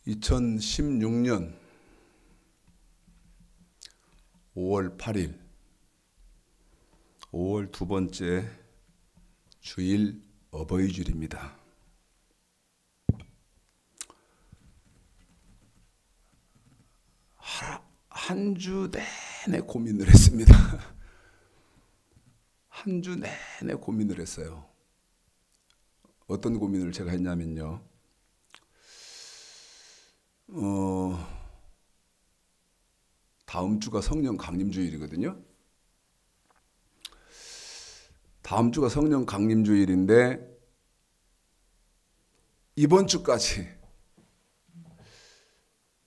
2016년 5월 8일 5월 두 번째 주일 어버이주일입니다. 한 주 내내 고민을 했습니다. 한 주 내내 고민을 했어요. 어떤 고민을 제가 했냐면요. 다음 주가 성령 강림주일이거든요. 다음 주가 성령 강림주일인데 이번 주까지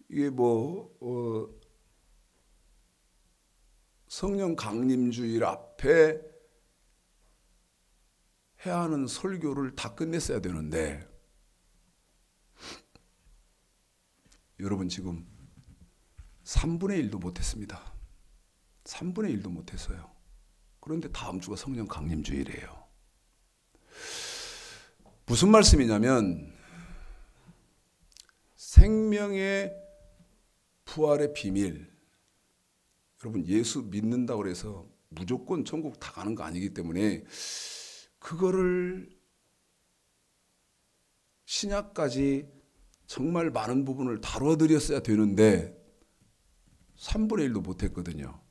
이게 성령 강림주일 앞에 해야 하는 설교를 다 끝냈어야 되는데 여러분 지금 3분의 1도 못했습니다. 3분의 1도 못했어요. 그런데 다음 주가 성령 강림주일이에요. 무슨 말씀이냐면 생명의 부활의 비밀, 여러분 예수 믿는다고 해서 무조건 천국 다 가는 거 아니기 때문에 그거를 신약까지 정말 많은 부분을 다뤄드렸어야 되는데 3분의 1도 못했거든요.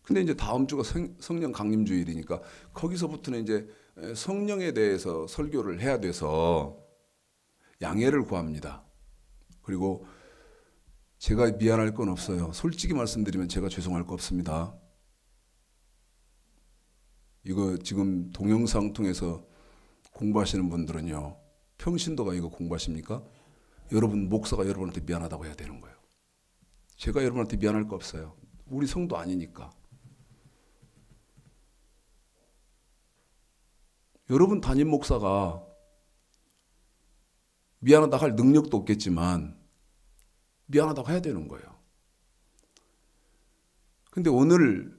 근데 이제 다음 주가 성령 강림주일이니까 거기서부터는 이제 성령에 대해서 설교를 해야 돼서 양해를 구합니다. 그리고 제가 미안할 건 없어요. 솔직히 말씀드리면 제가 죄송할 거 없습니다. 이거 지금 동영상 통해서 공부하시는 분들은요. 평신도가 이거 공부하십니까? 여러분 목사가 여러분한테 미안하다고 해야 되는 거예요. 제가 여러분한테 미안할 거 없어요. 우리 성도 아니니까. 여러분 담임 목사가 미안하다고 할 능력도 없겠지만 미안하다고 해야 되는 거예요. 근데 오늘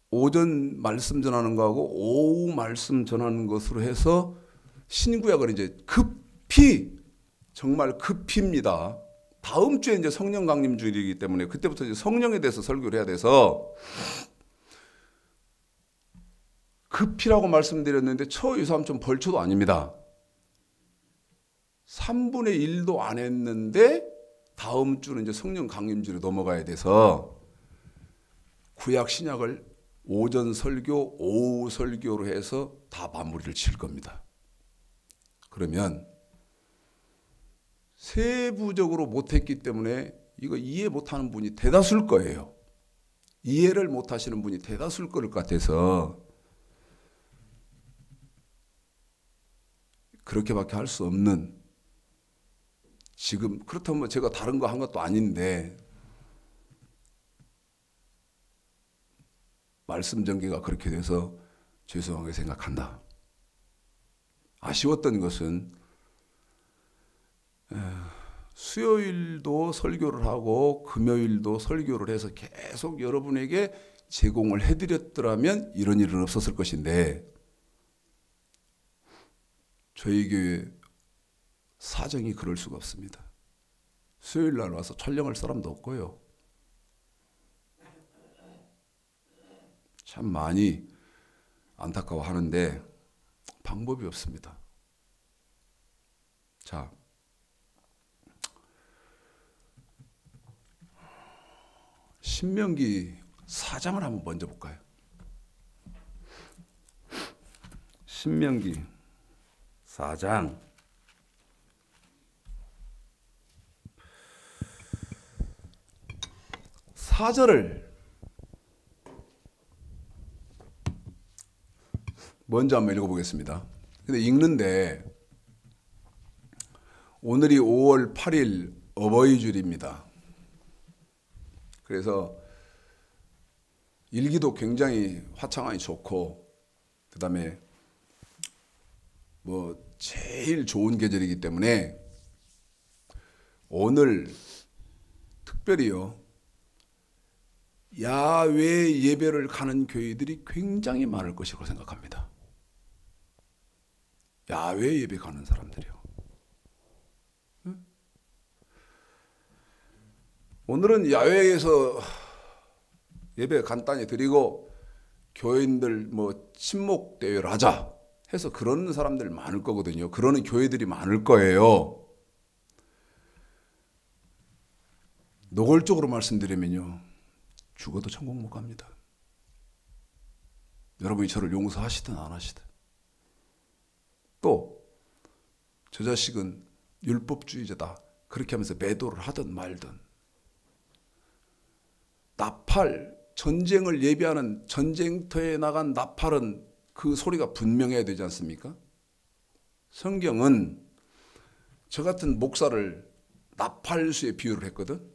오전 말씀 전하는 거하고 오후 말씀 전하는 것으로 해서 신구약을 이제 급히 정말 급히입니다. 다음 주에 이제 성령 강림 주일이기 때문에 그때부터 이제 성령에 대해서 설교를 해야 돼서 급히라고 말씀드렸는데 처유삼촌 벌초도 아닙니다. 3분의 1도 안 했는데 다음 주는 이제 성령 강림주로 넘어가야 돼서 구약 신약을 오전 설교, 오후 설교로 해서 다 마무리를 칠 겁니다. 그러면 세부적으로 못했기 때문에 이거 이해 못하는 분이 대다수일 거예요. 이해를 못하시는 분이 대다수일 것 같아서 그렇게밖에 할 수 없는 지금 그렇다면 제가 다른 거 한 것도 아닌데 말씀 전개가 그렇게 돼서 죄송하게 생각한다. 아쉬웠던 것은 수요일도 설교를 하고 금요일도 설교를 해서 계속 여러분에게 제공을 해드렸더라면 이런 일은 없었을 것인데 저희 교회 사정이 그럴 수가 없습니다. 수요일 날 와서 촬영할 사람도 없고요. 참 많이 안타까워하는데 방법이 없습니다. 자, 신명기 4장을 한번 먼저 볼까요? 신명기 4장 4절을 먼저 한번 읽어보겠습니다. 근데 읽는데 오늘이 5월 8일 어버이주일입니다. 그래서 일기도 굉장히 화창하니 좋고 그 다음에 제일 좋은 계절이기 때문에 오늘 특별히요 야외 예배를 가는 교회들이 굉장히 많을 것이라고 생각합니다. 야외 예배 가는 사람들이요. 오늘은 야외에서 예배 간단히 드리고 교인들 뭐 친목 대회를 하자 해서 그러는 사람들 많을 거거든요. 그러는 교회들이 많을 거예요. 노골적으로 말씀드리면요, 죽어도 천국 못 갑니다. 여러분이 저를 용서하시든 안 하시든. 또 저 자식은 율법주의자다 그렇게 하면서 매도를 하든 말든, 나팔, 전쟁을 예비하는 전쟁터에 나간 나팔은 그 소리가 분명해야 되지 않습니까? 성경은 저 같은 목사를 나팔수에 비유를 했거든.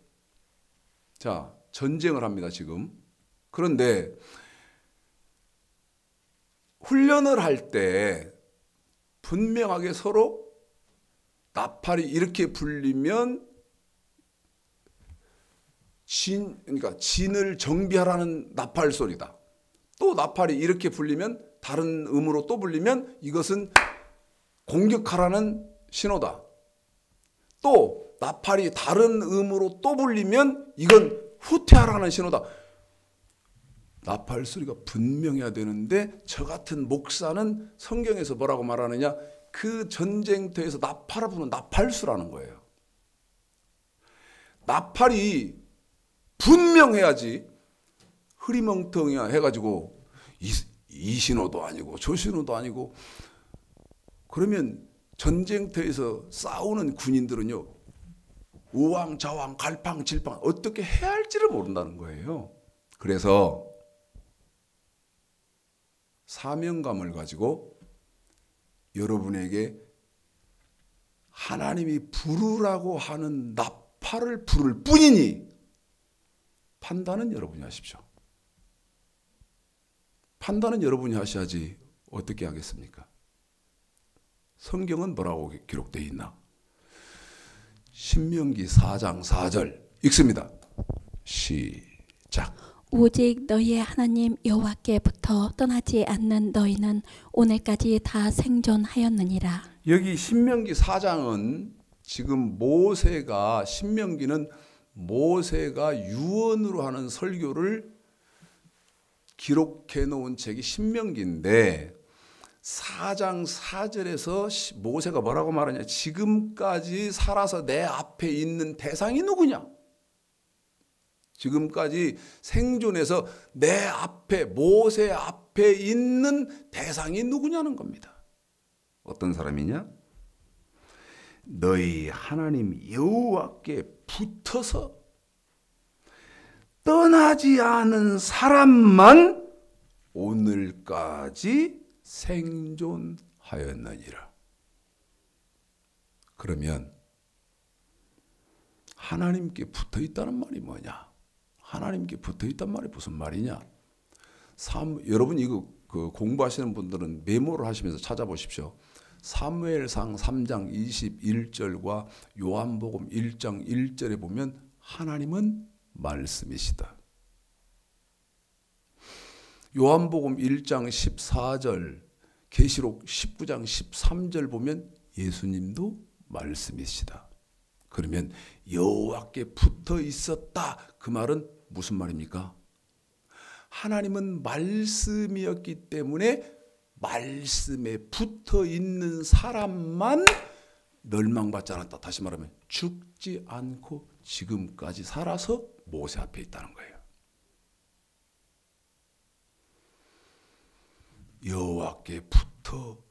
자, 전쟁을 합니다 지금. 그런데 훈련을 할 때 분명하게 서로 나팔이 이렇게 불리면 그러니까 진을 정비하라는 나팔 소리다. 또 나팔이 이렇게 불리면, 다른 음으로 또 불리면 이것은 공격하라는 신호다. 또 나팔이 다른 음으로 또 불리면 이건 후퇴하라는 신호다. 나팔 소리가 분명해야 되는데 저 같은 목사는 성경에서 뭐라고 말하느냐? 그 전쟁터에서 나팔을 부는 나팔수라는 거예요. 나팔이 분명해야지 흐리멍텅이야 해가지고 이 신호도 아니고 저 신호도 아니고, 그러면 전쟁터에서 싸우는 군인들은요, 우왕좌왕 갈팡질팡 어떻게 해야 할지를 모른다는 거예요. 그래서 사명감을 가지고 여러분에게 하나님이 부르라고 하는 나팔을 부를 뿐이니 판단은 여러분이 하십시오. 판단은 여러분이 하셔야지 어떻게 하겠습니까? 성경은 뭐라고 기록되어 있나? 신명기 4장 4절 읽습니다. 시작. 오직 너희의 하나님 여호와께부터 떠나지 않는 너희는 오늘까지 다 생존하였느니라. 여기 신명기 4장은 지금 모세가, 신명기는 모세가 유언으로 하는 설교를 기록해 놓은 책이 신명기인데, 4장 4절에서 모세가 뭐라고 말하냐? 지금까지 살아서 내 앞에 있는 대상이 누구냐? 지금까지 생존해서 내 앞에, 모세 앞에 있는 대상이 누구냐는 겁니다. 어떤 사람이냐? 너희 하나님 여호와께 붙어서 떠나지 않은 사람만 오늘까지 생존하였느니라. 그러면 하나님께 붙어 있다는 말이 뭐냐? 하나님께 붙어 있단 말이 무슨 말이냐? 여러분 이거 공부하시는 분들은 메모를 하시면서 찾아보십시오. 사무엘상 3장 21절과 요한복음 1장 1절에 보면 하나님은 말씀이시다. 요한복음 1장 14절, 계시록 19장 13절 보면 예수님도 말씀이시다. 그러면 여호와께 붙어 있었다. 그 말은 무슨 말입니까? 하나님은 말씀이었기 때문에 말씀에 붙어 있는 사람만 멸망받지 않았다. 다시 말하면 죽지 않고 지금까지 살아서 모세 앞에 있다는 거예요. 여호와께 붙어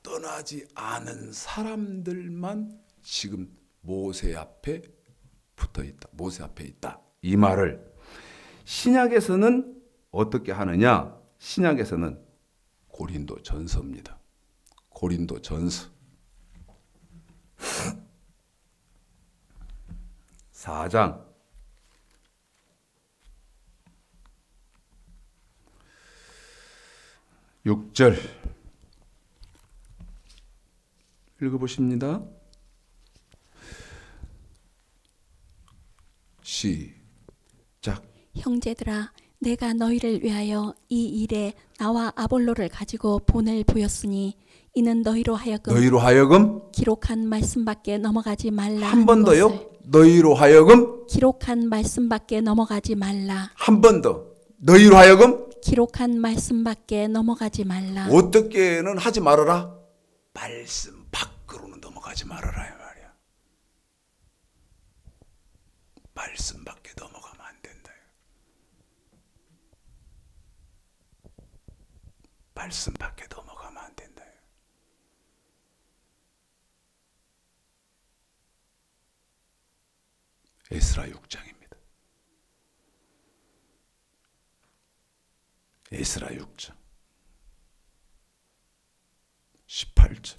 떠나지 않은 사람들만 지금 모세 앞에 붙어 있다. 모세 앞에 있다. 이 말을 신약에서는 어떻게 하느냐? 신약에서는 고린도 전서입니다. 고린도 전서 4장 6절 읽어보십니다. 시작. 형제들아 내가 너희를 위하여 이 일에 나와 아볼로를 가지고 본을 보였으니 이는 너희로 하여금 기록한 말씀밖에 넘어가지 말라. 한 번 더요. 너희로 하여금 기록한 말씀밖에 넘어가지 말라. 한 번 더. 너희로 하여금 기록한 말씀밖에 넘어가지 말라. 어떻게는 하지 말아라. 말씀 밖으로는 넘어가지 말아라 이 말이야. 말씀 밖에 넘어가면 안 된다. 말씀 밖에 넘어가면 안 된다. 에스라 6장입니다. 에스라 6장 18절.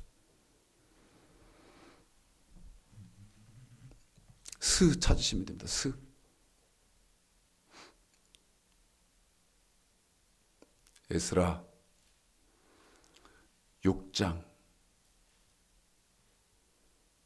스 찾으시면 됩니다. 스. 에스라 6장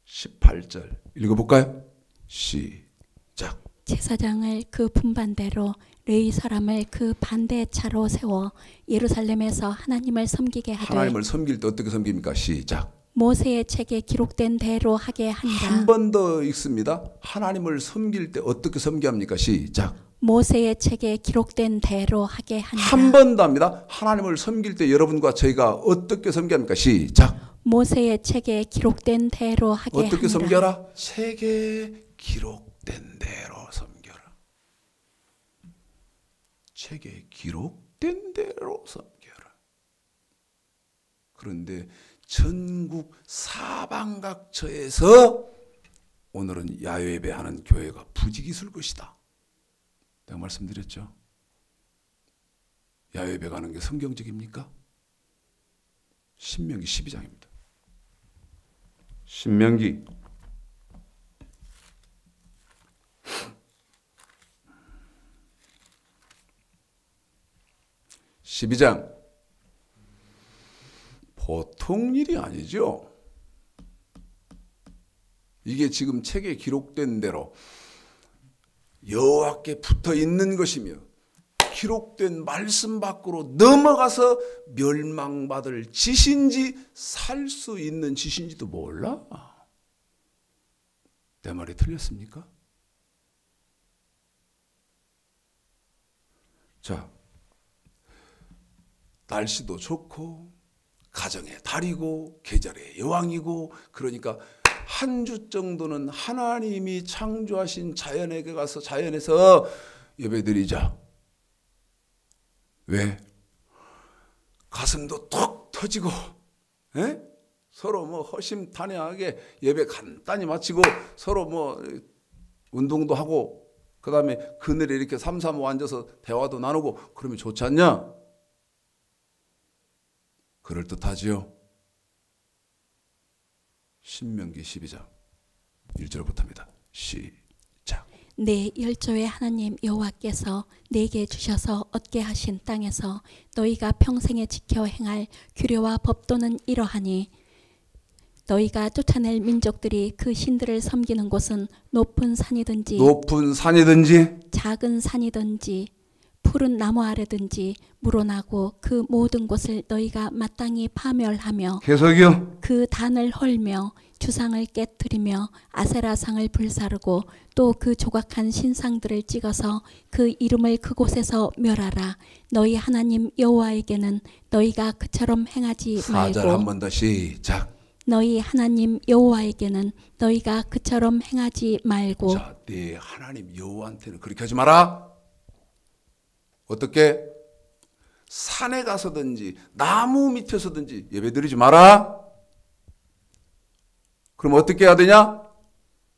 18절 읽어볼까요? 시작. 제사장을 그 분반대로 레위 사람을 그 반대차로 세워 예루살렘에서 하나님을 섬기게 하되 하나님을 섬길 때 어떻게 섬깁니까? 시작. 모세의 책에 기록된 대로 하게 하니라. 한 번 더 읽습니다. 하나님을 섬길 때 어떻게 섬기합니까? 시작. 모세의 책에 기록된 대로 하게 하니라. 한 번 더 합니다. 하나님을 섬길 때 여러분과 저희가 어떻게 섬기합니까? 시작. 모세의 책에 기록된 대로 하게 어떻게 하니라. 섬겨라? 책에 기록된 대로 섬겨라. 책에 기록된 대로 섬겨라. 그런데 전국 사방각처에서 오늘은 야외배하는 교회가 부지기술 것이다. 내가 말씀드렸죠. 야외배 가는 게 성경적입니까? 신명기 12장입니다. 신명기 12장. 보통 일이 아니죠. 이게 지금 책에 기록된 대로 여호와께 붙어 있는 것이며 기록된 말씀 밖으로 넘어가서 멸망받을 짓인지 살 수 있는 짓인지도 몰라. 내 말이 틀렸습니까? 자, 날씨도 좋고 가정의 달이고 계절의 여왕이고 그러니까 한 주 정도는 하나님이 창조하신 자연에게 가서 자연에서 예배드리자. 왜? 가슴도 톡 터지고 에? 서로 뭐 허심탄회하게 예배 간단히 마치고 서로 뭐 운동도 하고 그 다음에 그늘에 이렇게 삼삼오오 앉아서 대화도 나누고 그러면 좋지 않냐? 그럴듯하지요. 신명기 12장 1절부터입니다. 시작. 내 열조의 하나님 여호와께서 내게 주셔서 얻게 하신 땅에서 너희가 평생에 지켜 행할 규례와 법도는 이러하니 너희가 쫓아낼 민족들이 그 신들을 섬기는 곳은 높은 산이든지 작은 산이든지 푸른 나무 아래든지 물어나고 그 모든 곳을 너희가 마땅히 파멸하며 계속이요. 그 단을 헐며 주상을 깨뜨리며 아세라상을 불사르고 또 그 조각한 신상들을 찍어서 그 이름을 그곳에서 멸하라. 너희 하나님 여호와에게는 너희가 그처럼 행하지 4절 말고 한 번 더 시작. 너희 하나님 여호와에게는 너희가 그처럼 행하지 말고 자, 네 하나님 여호와한테는 그렇게 하지 마라. 어떻게? 산에 가서든지 나무 밑에서든지 예배드리지 마라. 그럼 어떻게 해야 되냐?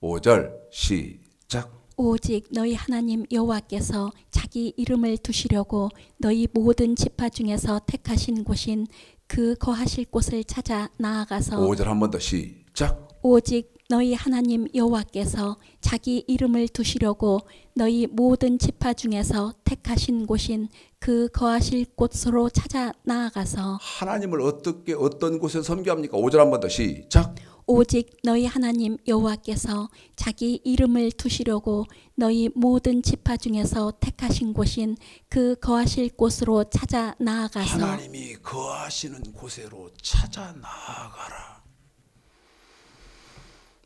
5절 시작. 오직 너희 하나님 여호와께서 자기 이름을 두시려고 너희 모든 지파 중에서 택하신 곳인 그 거하실 곳을 찾아 나아가서 5절 한 번 더 시작. 오직 너희 하나님 여호와께서 자기 이름을 두시려고 너희 모든 지파 중에서 택하신 곳인 그 거하실 곳으로 찾아 나아가서 하나님을 어떻게 어떤 곳에 섬겨합니까? 5절 한 번 더 시작. 오직 너희 하나님 여호와께서 자기 이름을 두시려고 너희 모든 지파 중에서 택하신 곳인 그 거하실 곳으로 찾아 나아가서 하나님이 거하시는 곳으로 찾아 나아가라.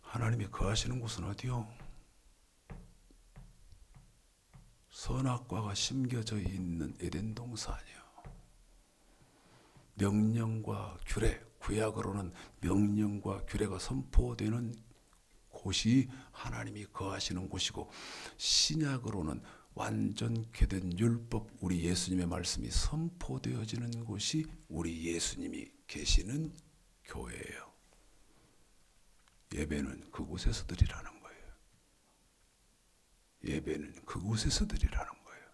하나님이 거하시는 곳은 어디요? 선악과가 심겨져 있는 에덴 동산이요. 명령과 규례, 구약으로는 명령과 규례가 선포되는 곳이 하나님이 거하시는 곳이고, 신약으로는 완전케 된 율법, 우리 예수님의 말씀이 선포되어지는 곳이 우리 예수님이 계시는 교회예요. 예배는 그곳에서 드리라는 거예요. 예배는 그곳에서 드리라는 거예요.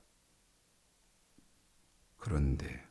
그런데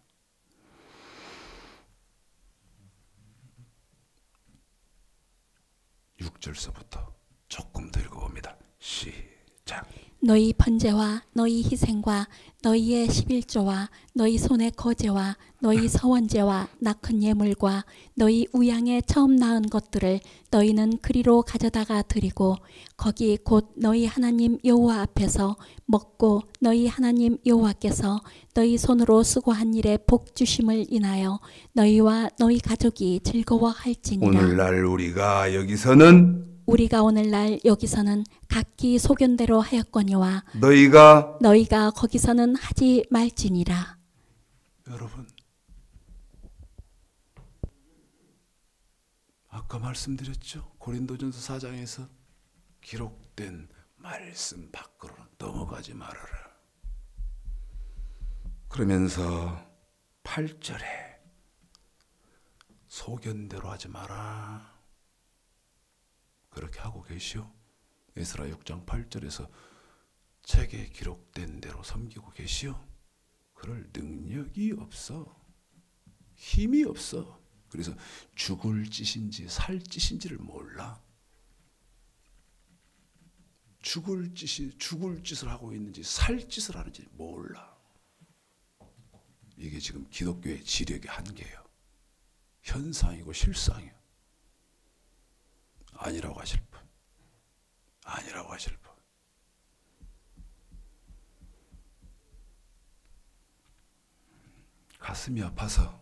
6절서부터 조금 더 읽어봅니다. 시작. 너희 번제와 너희 희생과 너희의 11조와 너희 손의 거제와 너희 서원제와 낙헌 예물과 너희 우양의 처음 낳은 것들을 너희는 그리로 가져다가 드리고 거기 곧 너희 하나님 여호와 앞에서 먹고 너희 하나님 여호와께서 너희 손으로 수고한 일에 복 주심을 인하여 너희와 너희 가족이 즐거워할지니라. 오늘날 우리가 여기서는 우리가 오늘날 여기서는 각기 소견대로 하였거니와 너희가 거기서는 하지 말지니라. 여러분, 아까 말씀드렸죠. 고린도전서 4장에서 기록된 말씀 밖으로는 넘어가지 말아라. 그러면서 8절에 소견대로 하지 마라. 그렇게 하고 계시오. 에스라 6장 8절에서 책에 기록된 대로 섬기고 계시오. 그럴 능력이 없어. 힘이 없어. 그래서 죽을 짓인지 살 짓인지를 몰라. 죽을 짓을 하고 있는지 살 짓을 하는지 몰라. 이게 지금 기독교의 지력의 한계예요. 현상이고 실상이에요. 아니라고 하실 분. 아니라고 하실 분. 가슴이 아파서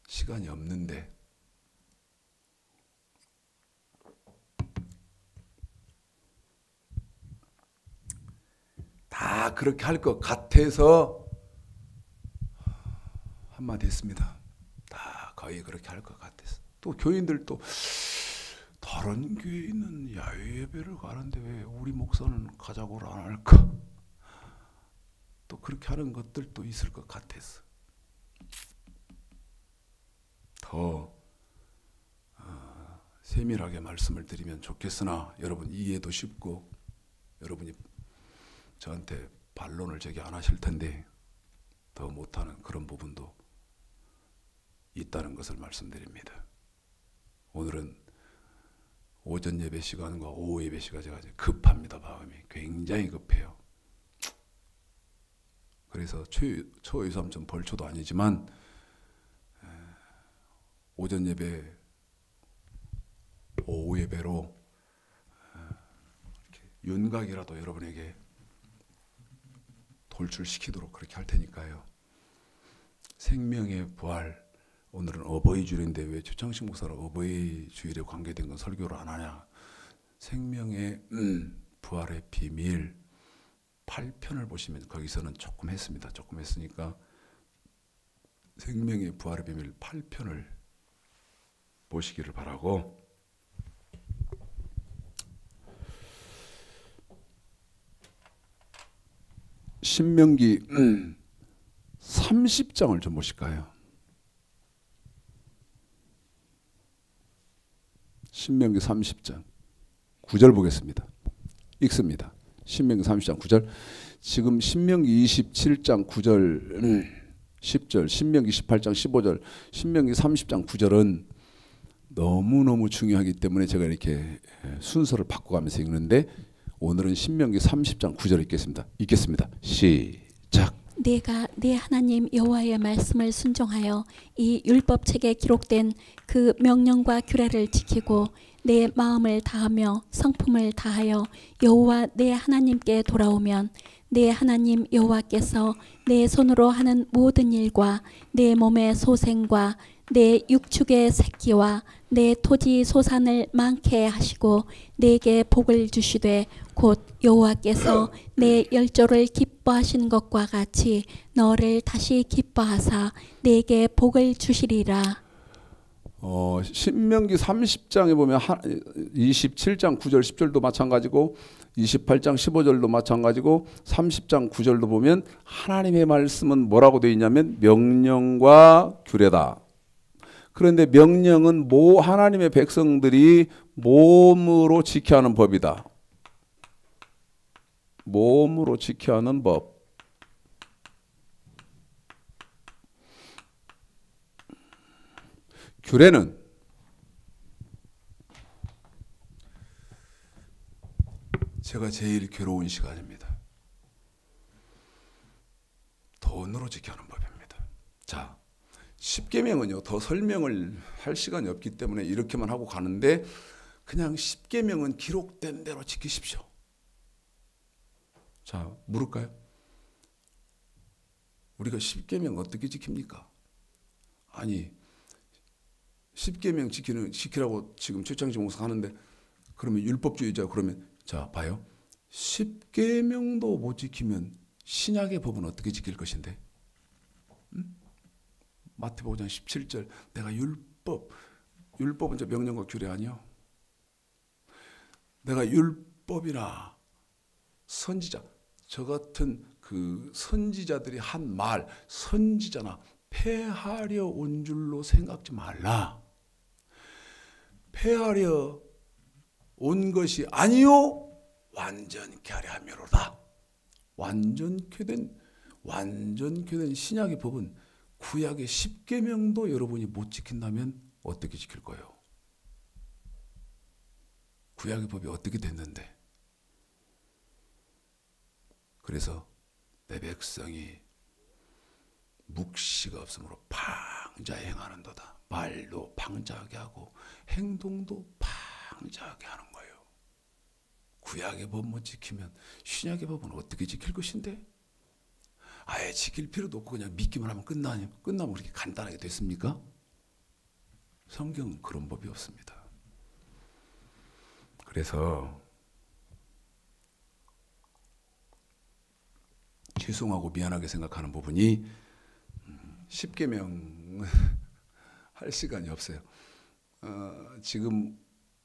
시간이 없는데 다 그렇게 할 것 같아서 한마디 했습니다. 다 거의 그렇게 할 것 같아서. 또 교인들도 다른 교회에 있는 야외 예배를 가는데 왜 우리 목사는 가자고를 안 할까? 또 그렇게 하는 것들도 있을 것 같아서 더 세밀하게 말씀을 드리면 좋겠으나 여러분 이해도 쉽고 여러분이 저한테 반론을 제기 안 하실 텐데 더 못하는 그런 부분도 있다는 것을 말씀드립니다. 오늘은 오전 예배 시간과 오후 예배 시간 제가 급합니다. 마음이 굉장히 급해요. 그래서 초유삼 좀 벌초도 아니지만 오전 예배, 오후 예배로 이렇게 윤곽이라도 여러분에게 돌출시키도록 그렇게 할 테니까요. 생명의 부활, 오늘은 어버이 주일인데 왜 최창식 목사가 어버이 주일에 관계된 건 설교를 안 하냐. 생명의 부활의 비밀 8편을 보시면 거기서는 조금 했습니다. 조금 했으니까 생명의 부활의 비밀 8편을 보시기를 바라고, 신명기 30장을 좀 보실까요? 신명기 30장 9절 보겠습니다. 읽습니다. 신명기 30장 9절. 지금 신명기 27장 9절 10절, 신명기 18장 15절, 신명기 30장 9절은 너무너무 중요하기 때문에 제가 이렇게 순서를 바꿔가면서 읽는데 오늘은 신명기 30장 9절 읽겠습니다. 시작. 내가 네 하나님 여호와의 말씀을 순종하여 이 율법책에 기록된 그 명령과 규례를 지키고 내 마음을 다하며 성품을 다하여 여호와 내 하나님께 돌아오면 내 하나님 여호와께서 내 손으로 하는 모든 일과 내 몸의 소생과 내 육축의 새끼와 내 토지 소산을 많게 하시고 내게 복을 주시되 곧 여호와께서 내 열조를 기뻐하신 것과 같이 너를 다시 기뻐하사 내게 복을 주시리라. 신명기 30장에 보면 27장 9절 10절도 마찬가지고 28장 15절도 마찬가지고 30장 9절도 보면 하나님의 말씀은 뭐라고 되어 있냐면 명령과 규례다. 그런데 명령은 하나님의 백성들이 몸으로 지켜야 하는 법이다. 몸으로 지켜야 하는 법. 규례는 제가 제일 괴로운 시간입니다. 돈으로 지켜야 하는 법입니다. 자, 십계명은요, 더 설명을 할 시간이 없기 때문에 이렇게만 하고 가는데 그냥 십계명은 기록된 대로 지키십시오. 자, 물을까요? 우리가 십계명 어떻게 지킵니까? 아니, 십계명 지키라고 지금 최창식 목사가 하는데 그러면 율법주의자 그러면 자 봐요. 십계명도 못 지키면 신약의 법은 어떻게 지킬 것인데? 마태복음 5장 17절 내가 율법은 저 명령과 규례 아니요. 내가 율법이나 선지자 저 같은 그 선지자들이 한 말 선지자나 폐하려 온 줄로 생각지 말라. 폐하려 온 것이 아니요 완전케 하려 함이로다. 완전케 된 신약의 법은 구약의 십계명도 여러분이 못 지킨다면 어떻게 지킬 거예요? 구약의 법이 어떻게 됐는데? 그래서 내 백성이 묵시가 없으므로 방자히 행하는도다. 말도 방자하게 하고 행동도 방자하게 하는 거예요. 구약의 법 못 지키면 신약의 법은 어떻게 지킬 것인데? 아예 지킬 필요도 없고 그냥 믿기만 하면 끝나면 그렇게 간단하게 됐습니까? 성경은 그런 법이 없습니다. 그래서 죄송하고 미안하게 생각하는 부분이 십계명 할 시간이 없어요. 지금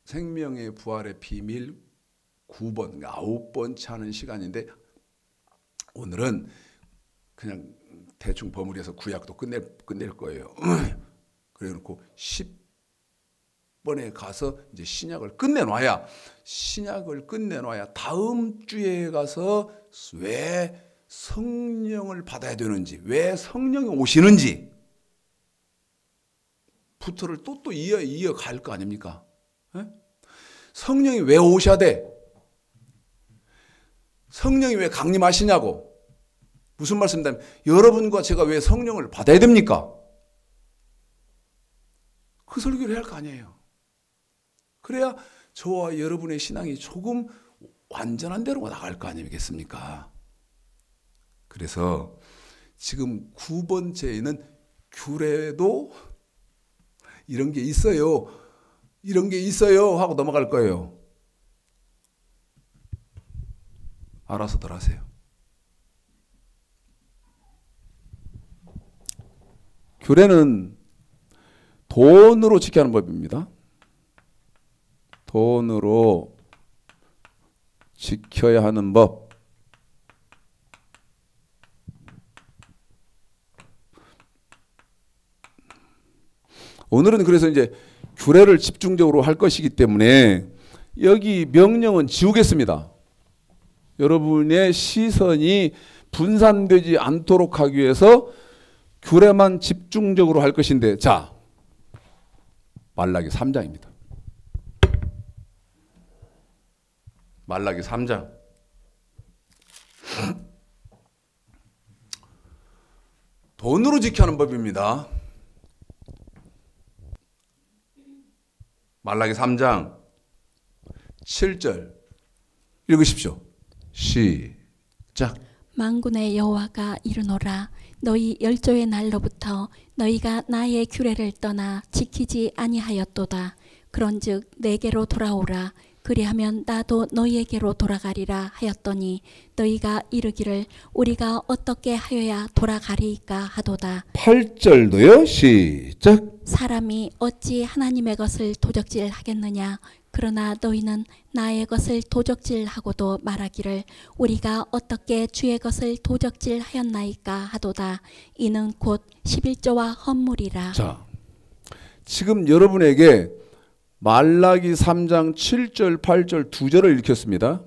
생명의 부활의 비밀 9번, 9번째 하는 시간인데 오늘은 그냥 대충 버무려서 구약도 끝낼 거예요. 그래 놓고 10번에 가서 이제 신약을 끝내놔야 다음 주에 가서 왜 성령을 받아야 되는지, 왜 성령이 오시는지 부터를 또 이어갈 거 아닙니까? 에? 성령이 왜 오셔야 돼? 성령이 왜 강림하시냐고. 무슨 말씀이냐면 여러분과 제가 왜 성령을 받아야 됩니까? 그 설교를 해야 할 거 아니에요. 그래야 저와 여러분의 신앙이 조금 완전한 대로 나갈 거 아니겠습니까? 그래서 지금 9번째에는 규례도 이런 게 있어요 하고 넘어갈 거예요. 알아서들 하세요. 규례는 돈으로 지켜야 하는 법입니다. 돈으로 지켜야 하는 법. 오늘은 그래서 이제 규례를 집중적으로 할 것이기 때문에 여기 명령은 지우겠습니다. 여러분의 시선이 분산되지 않도록 하기 위해서 규례만 집중적으로 할 것인데, 자, 말라기 3장입니다. 말라기 3장. 돈으로 지켜야 하는 법입니다. 말라기 3장 7절 읽으십시오. 시작. 만군의 여호와가 이르노라 너희 열조의 날로부터 너희가 나의 규례를 떠나 지키지 아니하였도다. 그런즉 내게로 돌아오라. 그리하면 나도 너희에게로 돌아가리라 하였더니 너희가 이르기를 우리가 어떻게 하여야 돌아가리이까 하도다. 8절도요. 시작. 사람이 어찌 하나님의 것을 도적질하겠느냐. 그러나 너희는 나의 것을 도적질하고도 말하기를 우리가 어떻게 주의 것을 도적질하였나이까 하도다. 이는 곧 11조와 헌물이라. 자, 지금 여러분에게 말라기 3장 7절 8절 두 절을 읽혔습니다.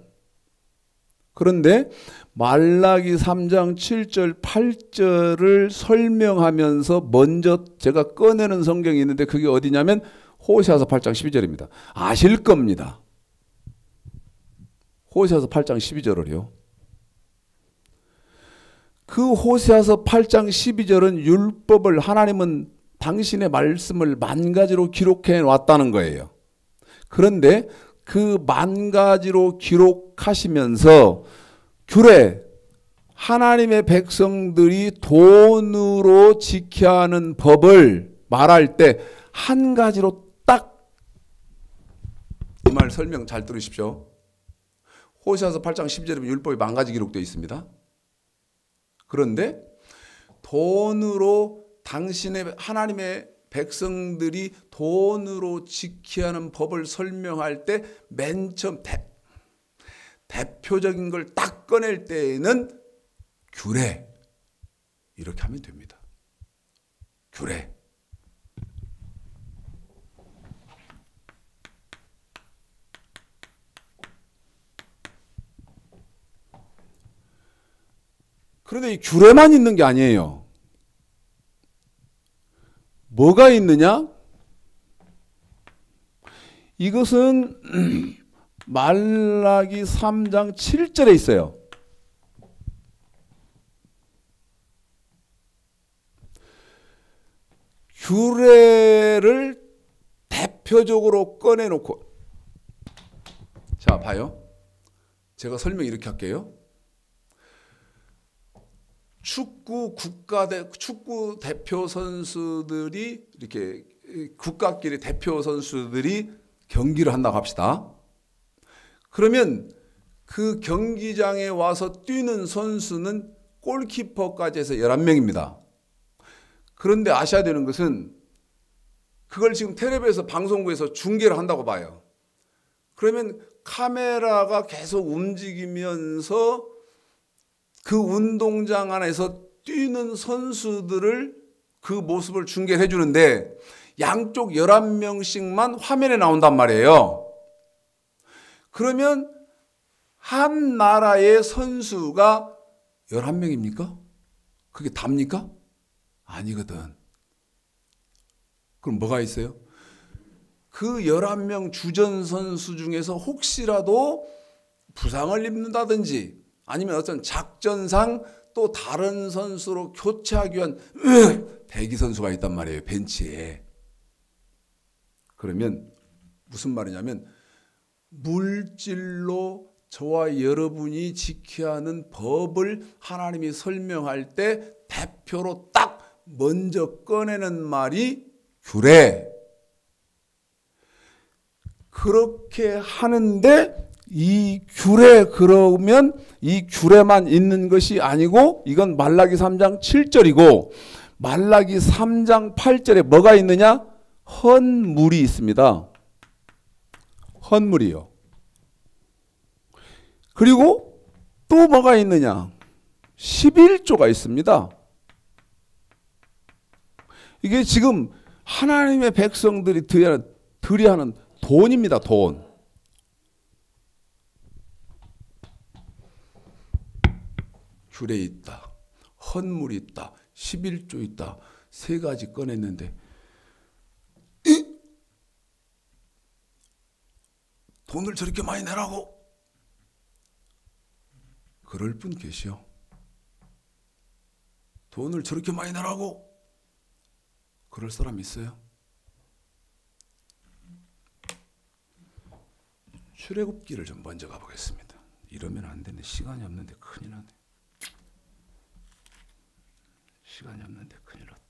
그런데 말라기 3장 7절 8절을 설명하면서 먼저 제가 꺼내는 성경이 있는데 그게 어디냐면 호세아서 8장 12절입니다. 아실 겁니다. 호세아서 8장 12절을요. 그 호세아서 8장 12절은 율법을 하나님은 당신의 말씀을 만 가지로 기록해 놨다는 거예요. 그런데 그 만 가지로 기록하시면서 규례, 하나님의 백성들이 돈으로 지켜야 하는 법을 말할 때 한 가지로 딱 이 말 설명 잘 들으십시오. 호세아서 8장 12절에 율법이 만 가지 기록되어 있습니다. 그런데 돈으로 당신의 하나님의 백성들이 돈으로 지켜야 하는 법을 설명할 때 맨 처음 대표적인 걸 딱 꺼낼 때에는 규례 이렇게 하면 됩니다. 규례. 그런데 이 규례만 있는 게 아니에요. 뭐가 있느냐? 이것은 말라기 3장 7절에 있어요. 규례를 대표적으로 꺼내놓고 자 봐요. 제가 설명 이렇게 할게요. 축구 대표 선수들이 이렇게 국가끼리 대표 선수들이 경기를 한다고 합시다. 그러면 그 경기장에 와서 뛰는 선수는 골키퍼까지 해서 11명입니다. 그런데 아셔야 되는 것은 그걸 지금 텔레비에서 방송국에서 중계를 한다고 봐요. 그러면 카메라가 계속 움직이면서 그 운동장 안에서 뛰는 선수들을 그 모습을 중계해 주는데 양쪽 11명씩만 화면에 나온단 말이에요. 그러면 한 나라의 선수가 11명입니까? 그게 답니까? 아니거든. 그럼 뭐가 있어요? 그 11명 주전 선수 중에서 혹시라도 부상을 입는다든지 아니면 어떤 작전상 또 다른 선수로 교체하기 위한 대기 선수가 있단 말이에요. 벤치에. 그러면 무슨 말이냐면 물질로 저와 여러분이 지켜야 하는 법을 하나님이 설명할 때 대표로 딱 먼저 꺼내는 말이 규례. 그렇게 하는데 이 규례 그러면 이 규례만 있는 것이 아니고 이건 말라기 3장 7절이고 말라기 3장 8절에 뭐가 있느냐? 헌물이 있습니다. 헌물이요. 그리고 또 뭐가 있느냐? 11조가 있습니다. 이게 지금 하나님의 백성들이 드려야 하는 돈입니다. 돈. 규례 있다. 헌물이 있다. 11조 있다. 세 가지 꺼냈는데 돈을 저렇게 많이 내라고? 그럴 분 계시오. 돈을 저렇게 많이 내라고? 그럴 사람 있어요? 출애굽기를 좀 먼저 가보겠습니다. 이러면 안 되네. 시간이 없는데 큰일 나네. 시간이 없는데 큰일 났다.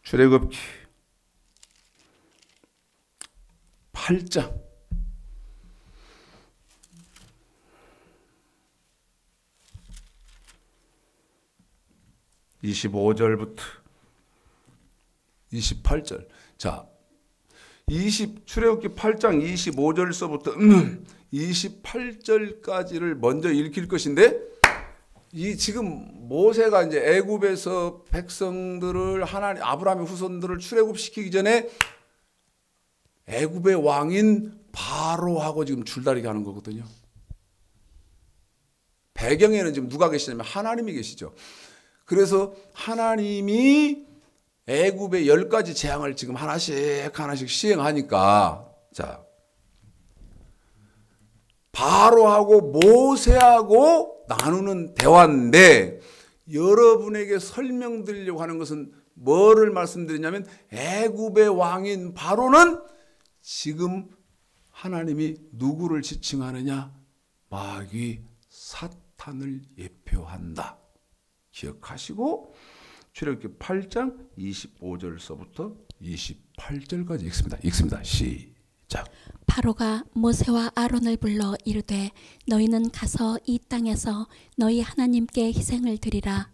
출애굽기 8장 25절부터 28절. 자, 출애굽기 8장 25절서부터 28절까지를 먼저 읽힐 것인데, 이 지금 모세가 이제 애굽에서 백성들을 하나님 아브라함의 후손들을 출애굽시키기 전에 애굽의 왕인 바로하고 지금 줄다리기 하는 거거든요. 배경에는 지금 누가 계시냐면 하나님이 계시죠. 그래서 하나님이 애굽의 10가지 재앙을 지금 하나씩 시행하니까, 자, 바로하고 모세하고 나누는 대화인데, 여러분에게 설명드리려고 하는 것은 뭐를 말씀드리냐면, 애굽의 왕인 바로는 지금 하나님이 누구를 지칭하느냐? 마귀 사탄을 예표한다. 기억하시고 출애굽기 8장 25절서부터 28절까지 읽습니다. 시작. 바로가 모세와 아론을 불러 이르되 너희는 가서 이 땅에서 너희 하나님께 희생을 드리라.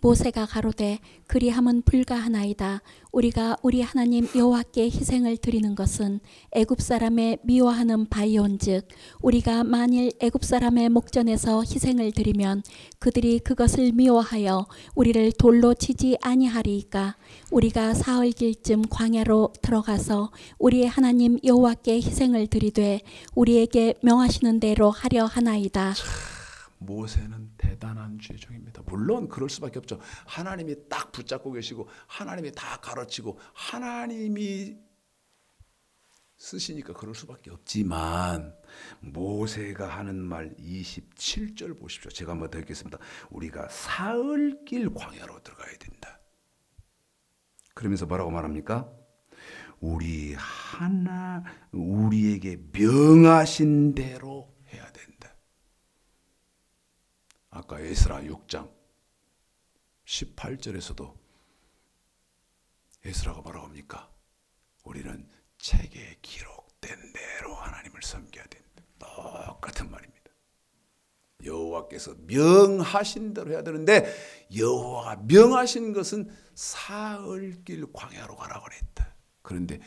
모세가 가로되 그리함은 불가하나이다. 우리가 우리 하나님 여호와께 희생을 드리는 것은 애굽 사람의 미워하는 바이온즉 우리가 만일 애굽 사람의 목전에서 희생을 드리면 그들이 그것을 미워하여 우리를 돌로 치지 아니하리이까. 우리가 사흘길쯤 광야로 들어가서 우리의 하나님 여호와께 희생을 드리되 우리에게 명하시는 대로 하려 하나이다. 모세는 대단한 죄종입니다. 물론 그럴 수밖에 없죠. 하나님이 딱 붙잡고 계시고 하나님이 다 가르치고 하나님이 쓰시니까 그럴 수밖에 없지만, 모세가 하는 말 27절 보십시오. 제가 한번 더 읽겠습니다. 우리가 사흘길 광야로 들어가야 된다. 그러면서 뭐라고 말합니까? 우리에게 명하신 대로 해야 된다. 아까 에스라 6장 18절에서도 에스라가 뭐라고 합니까? 우리는 책에 기록된 대로 하나님을 섬겨야 된다. 똑같은 말입니다. 여호와께서 명하신 대로 해야 되는데, 여호와가 명하신 것은 사흘길 광야로 가라고 그랬다. 그런데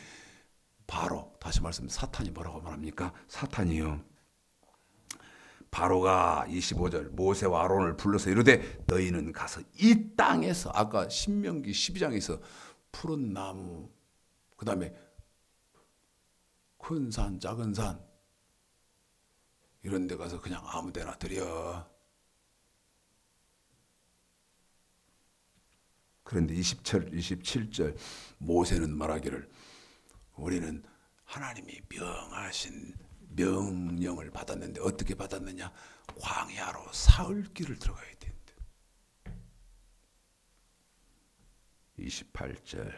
바로 다시 말씀, 사탄이 뭐라고 말합니까? 사탄이요, 바로가 25절 모세와 아론을 불러서 이르되 너희는 가서 이 땅에서, 아까 신명기 12장에서 푸른 나무, 그 다음에 큰 산 작은 산 이런 데 가서 그냥 아무 데나 드려. 그런데 27절 모세는 말하기를 우리는 하나님이 명하신 명령을 받았는데 어떻게 받았느냐? 광야로 사흘길을 들어가야 된다. 28절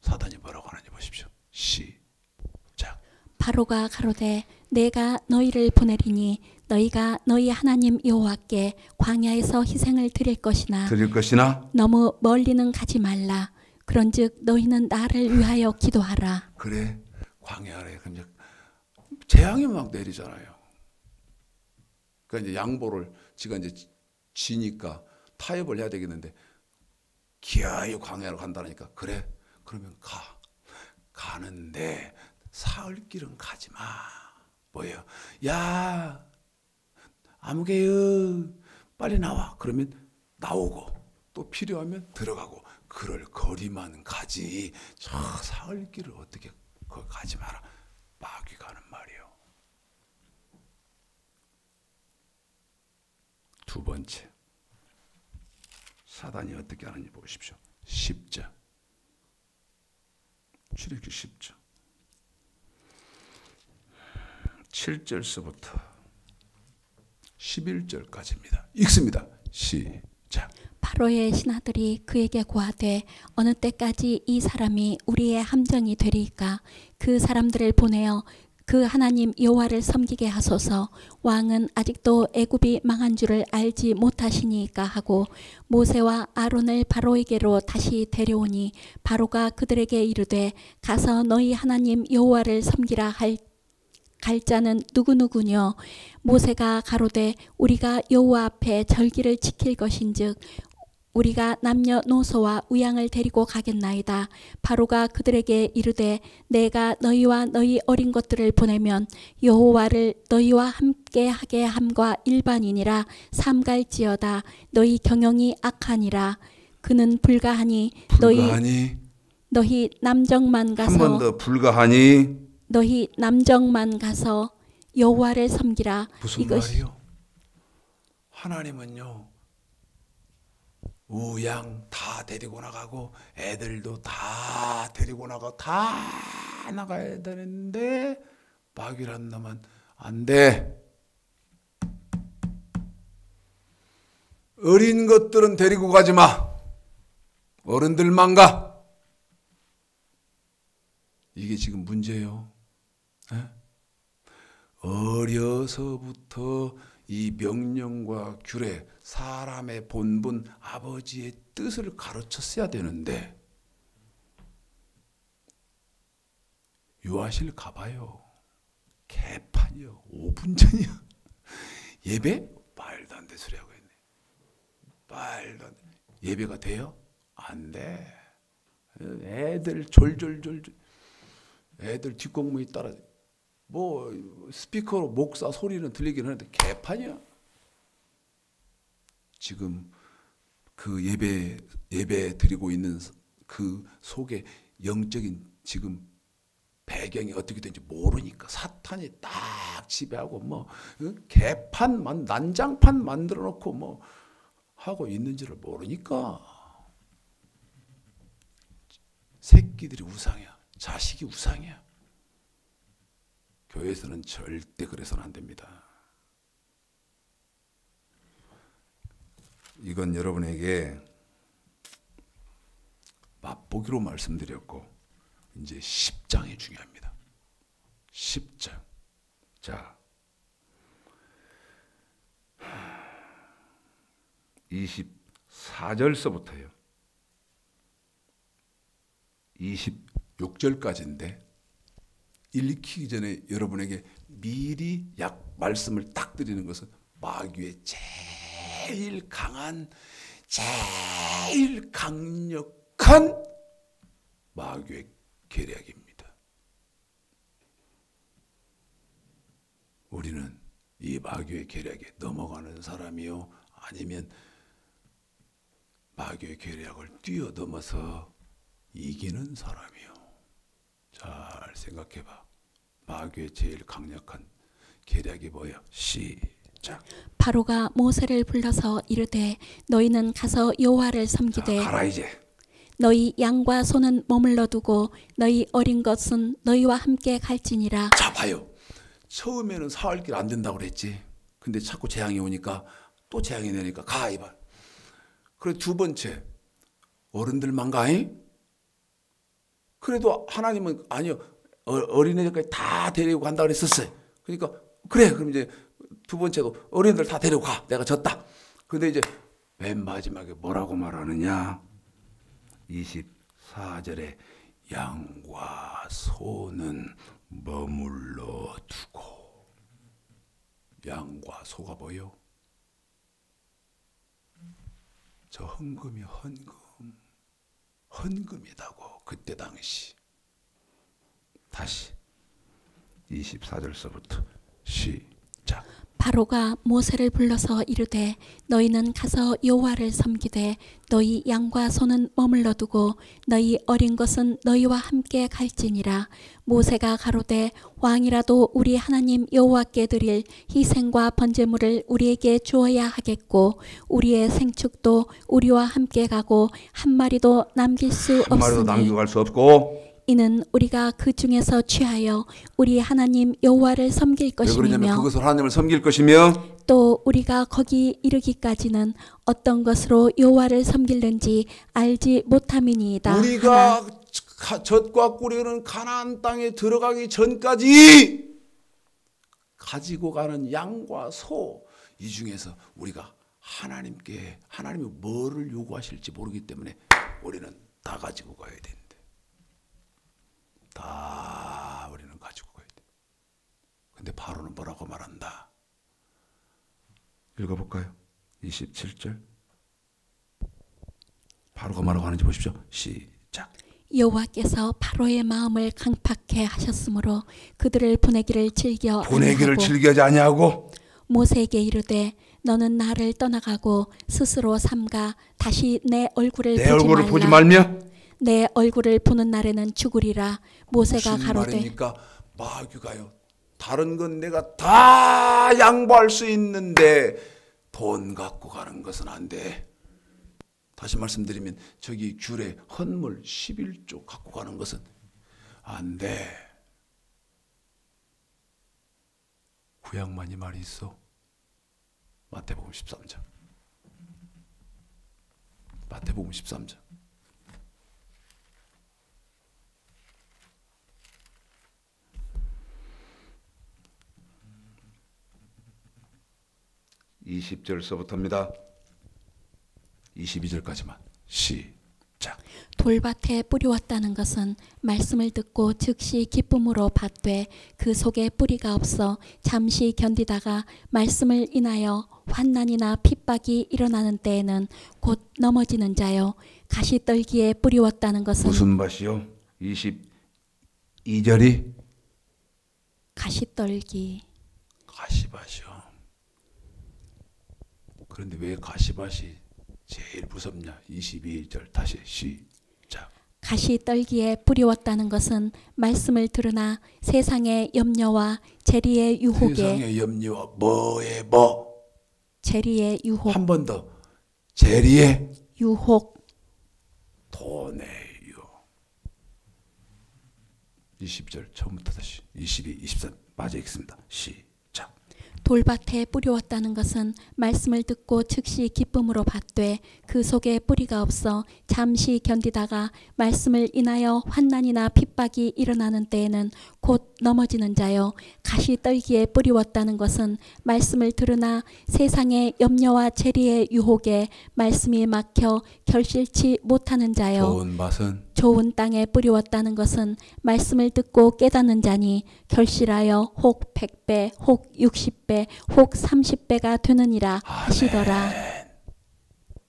사단이 뭐라고 하는지 보십시오. 시작. 바로가 가로되 내가 너희를 보내리니 너희가 너희 하나님 여호와께 광야에서 희생을 드릴 것이나 너무 멀리는 가지 말라. 그런즉 너희는 나를 위하여 기도하라. 그래, 광야에 그냥 재앙이 막 내리잖아요. 그러니까 이제 양보를 지가 이제 지니까 타협을 해야 되겠는데, 기아이 광야로 간다니까. 그래, 그러면 가는데 사흘길은 가지 마. 뭐예요? 야, 아무개요, 빨리 나와. 그러면 나오고 또 필요하면 들어가고, 그럴 거리만 가지. 저 사흘길을 어떻게 거기 가지 마라. 마귀가 하는 말이에요. 두 번째, 사단이 어떻게 하는지 보십시오. 10절 출애굽기 10절 7절서부터 11절까지입니다. 읽습니다. 시작. 바로의 신하들이 그에게 고하되 어느 때까지 이 사람이 우리의 함정이 되리이까 그 사람들을 보내어 그 하나님 여호와를 섬기게 하소서. 왕은 아직도 애굽이 망한 줄을 알지 못하시니까 하고 모세와 아론을 바로에게로 다시 데려오니 바로가 그들에게 이르되 가서 너희 하나님 여호와를 섬기라 할 자는 누구누구뇨? 모세가 가로되 우리가 여호와 앞에 절기를 지킬 것인즉 우리가 남녀노소와 우양을 데리고 가겠나이다. 바로가 그들에게 이르되 내가 너희와 너희 어린 것들을 보내면 여호와를 너희와 함께 하게 함과 일반이니라. 삼갈지어다. 너희 경영이 악하니라. 그는 불가하니 너희 남정만 가서 한 번 더 불가하니 너희 남정만 가서 여호와를 섬기라. 무슨 말이요? 하나님은요 우양 다 데리고 나가고 애들도 다 데리고 나가고 다 나가야 되는데 마귀란 놈은 안 돼. 어린 것들은 데리고 가지 마. 어른들만 가. 이게 지금 문제예요. 어려서부터 이 명령과 규례, 사람의 본분, 아버지의 뜻을 가르쳤어야 되는데 유아실 가봐요. 개판이요. 5분 전이야. 예배? 말도 안 돼 소리 하고 있네. 말도 안 돼. 예배가 돼요? 안 돼. 애들 졸졸졸 애들 뒷공문이 따라 뭐 스피커로 목사 소리는 들리긴 하는데 개판이야. 지금 그 예배 드리고 있는 그 속에 영적인 지금 배경이 어떻게 되는지 모르니까 사탄이 딱 지배하고 뭐 개판만 난장판 만들어 놓고 뭐 하고 있는지를 모르니까 새끼들이 우상이야. 자식이 우상이야. 교회에서는 절대 그래서는 안 됩니다. 이건 여러분에게 맛보기로 말씀드렸고 이제 10장이 중요합니다. 10장. 자, 24절서부터요. 26절까지인데 읽히기 전에 여러분에게 미리 말씀을 딱 드리는 것은 마귀의 제일 강한, 제일 강력한 마귀의 계략입니다. 우리는 이 마귀의 계략에 넘어가는 사람이요, 아니면 마귀의 계략을 뛰어넘어서 이기는 사람이요. 잘 생각해봐. 마귀의 제일 강력한 계략이 뭐야? 시작. 바로가 모세를 불러서 이르되 너희는 가서 여호와를 섬기되 자, 가라 이제. 너희 양과 소는 머물러 두고 너희 어린 것은 너희와 함께 갈지니라. 자, 봐요. 처음에는 사흘길 안 된다고 그랬지. 근데 자꾸 재앙이 오니까 또 재앙이 내니까 가 이봐. 그래 두 번째 어른들만 가잉? 그래도 하나님은 아니요, 어린애들까지 다 데리고 간다 그랬었어요. 그러니까 그래, 그럼 이제 두 번째도 어린애들 다 데리고 가. 내가 졌다. 근데 이제 맨 마지막에 뭐라고 말하느냐? 24절에 양과 소는 머물러 두고. 양과 소가 뭐요? 저 헌금이 헌금이다고. 그때 당시. 다시 24절서부터 시작. 바로가 모세를 불러서 이르되 너희는 가서 여호와를 섬기되 너희 양과 소는 머물러 두고 너희 어린 것은 너희와 함께 갈지니라. 모세가 가로되 왕이라도 우리 하나님 여호와께 드릴 희생과 번제물을 우리에게 주어야 하겠고 우리의 생축도 우리와 함께 가고 한 마리도 남길 수 한 마리도 없으니 남겨갈 수 없고 이는 우리가 그 중에서 취하여 우리 하나님 여호와를 섬길 왜 그러냐면 것임이며 그것을 하나님을 섬길 것이며 또 우리가 거기 이르기까지는 어떤 것으로 여호와를 섬길는지 알지 못함이니이다. 우리가 젖과 꿀이 흐르는 가나안 땅에 들어가기 전까지 가지고 가는 양과 소, 이 중에서 우리가 하나님이 뭐를 요구하실지 모르기 때문에 우리는 다 가지고 가야 되는데, 다 우리는 가지고 가야 돼. 근데 바로는 뭐라고 말한다? 읽어볼까요? 27절. 바로가 뭐라고 하는지 보십시오. 시작. 여호와께서 바로의 마음을 강팍해 하셨으므로 그들을 보내기를 즐겨하지 아니하고 모세에게 이르되 너는 나를 떠나가고 스스로 삼가 다시 내 얼굴을 보지 말며 내 얼굴을 보는 날에는 죽으리라. 모세가 무슨 가로되 말입니까? 마귀가요, 다른 건 내가 다 양보할 수 있는데 돈 갖고 가는 것은 안 돼. 다시 말씀드리면 저기 귤에 헌물 11조 갖고 가는 것은 안 돼. 구약만 이 말이 있어. 마태복음 13장. 마태복음 13장. (20절서부터입니다) 22절까지만 시작. 돌밭에 뿌리웠다는 것은 말씀을 듣고 즉시 기쁨으로 받되 그 속에 뿌리가 없어 잠시 견디다가 말씀을 인하여 환난이나 핍박이 일어나는 때에는 곧 넘어지는 자요. 가시떨기에 뿌리웠다는 것은 무슨 밭이요? 22절이 가시떨기. 가시밭이요. 그런데 왜 가시밭이 제일 무섭냐? 22절 다시 시작. 가시떨기에 뿌리웠다는 것은 말씀을 들으나 세상의 염려와 재리의 유혹에 세상의 염려와 뭐의 뭐? 재리의 유혹. 한 번 더. 재리의 유혹. 돈의 유혹. 20절 처음부터 다시 22, 23 빠져 있습니다. 시작. 돌밭에 뿌리웠다는 것은 말씀을 듣고 즉시 기쁨으로 받되 그 속에 뿌리가 없어 잠시 견디다가 말씀을 인하여 환난이나 핍박이 일어나는 때에는 곧 넘어지는 자요. 가시떨기에 뿌리웠다는 것은 말씀을 들으나 세상의 염려와 재리의 유혹에 말씀이 막혀 결실치 못하는 자요. 좋은 밭은 좋은 땅에 뿌리웠다는 것은 말씀을 듣고 깨닫는 자니 결실하여 혹 100배, 혹 60배, 혹 30배가 되느니라 하시더라.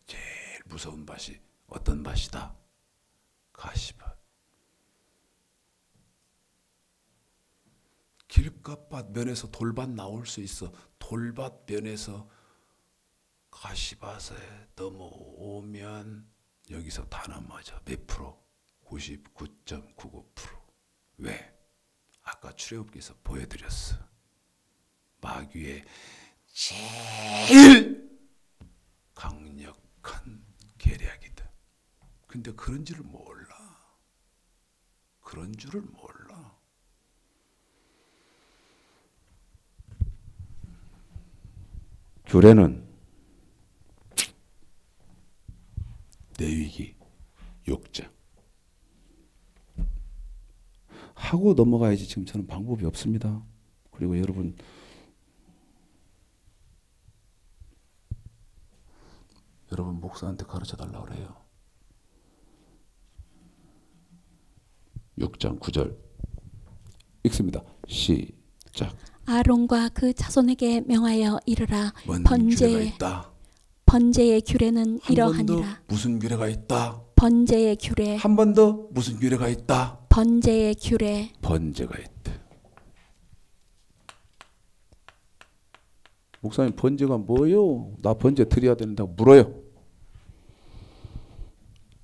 제일 무서운 밭이 어떤 밭이다? 가시밭. 길가밭 면에서 돌밭 나올 수 있어. 돌밭 면에서 가시밭에 넘어오면 여기서 다 넘어져. 몇 프로? 99.99%. 왜? 아까 출애굽기에서 보여드렸어. 마귀의 제일 강력한 계략이다. 근데 그런 줄을 몰라. 그런 줄을 몰라. 규례는 내위기 6장 하고 넘어가야지. 지금 저는 방법이 없습니다. 그리고 여러분 목사한테 가르쳐 달라고 그래요. 6장 9절 읽습니다. 시작. 아론과 그 자손에게 명하여 이르라. 뭔 규례가 있다? 번제의 규례는 한 번 더 이러하니라. 무슨 규례가 있다? 번제의 규례. 한 번 더 무슨 규례가 있다? 번제의 규례. 번제가 있다. 목사님 번제가 뭐요? 나 번제 드려야 된다고 물어요.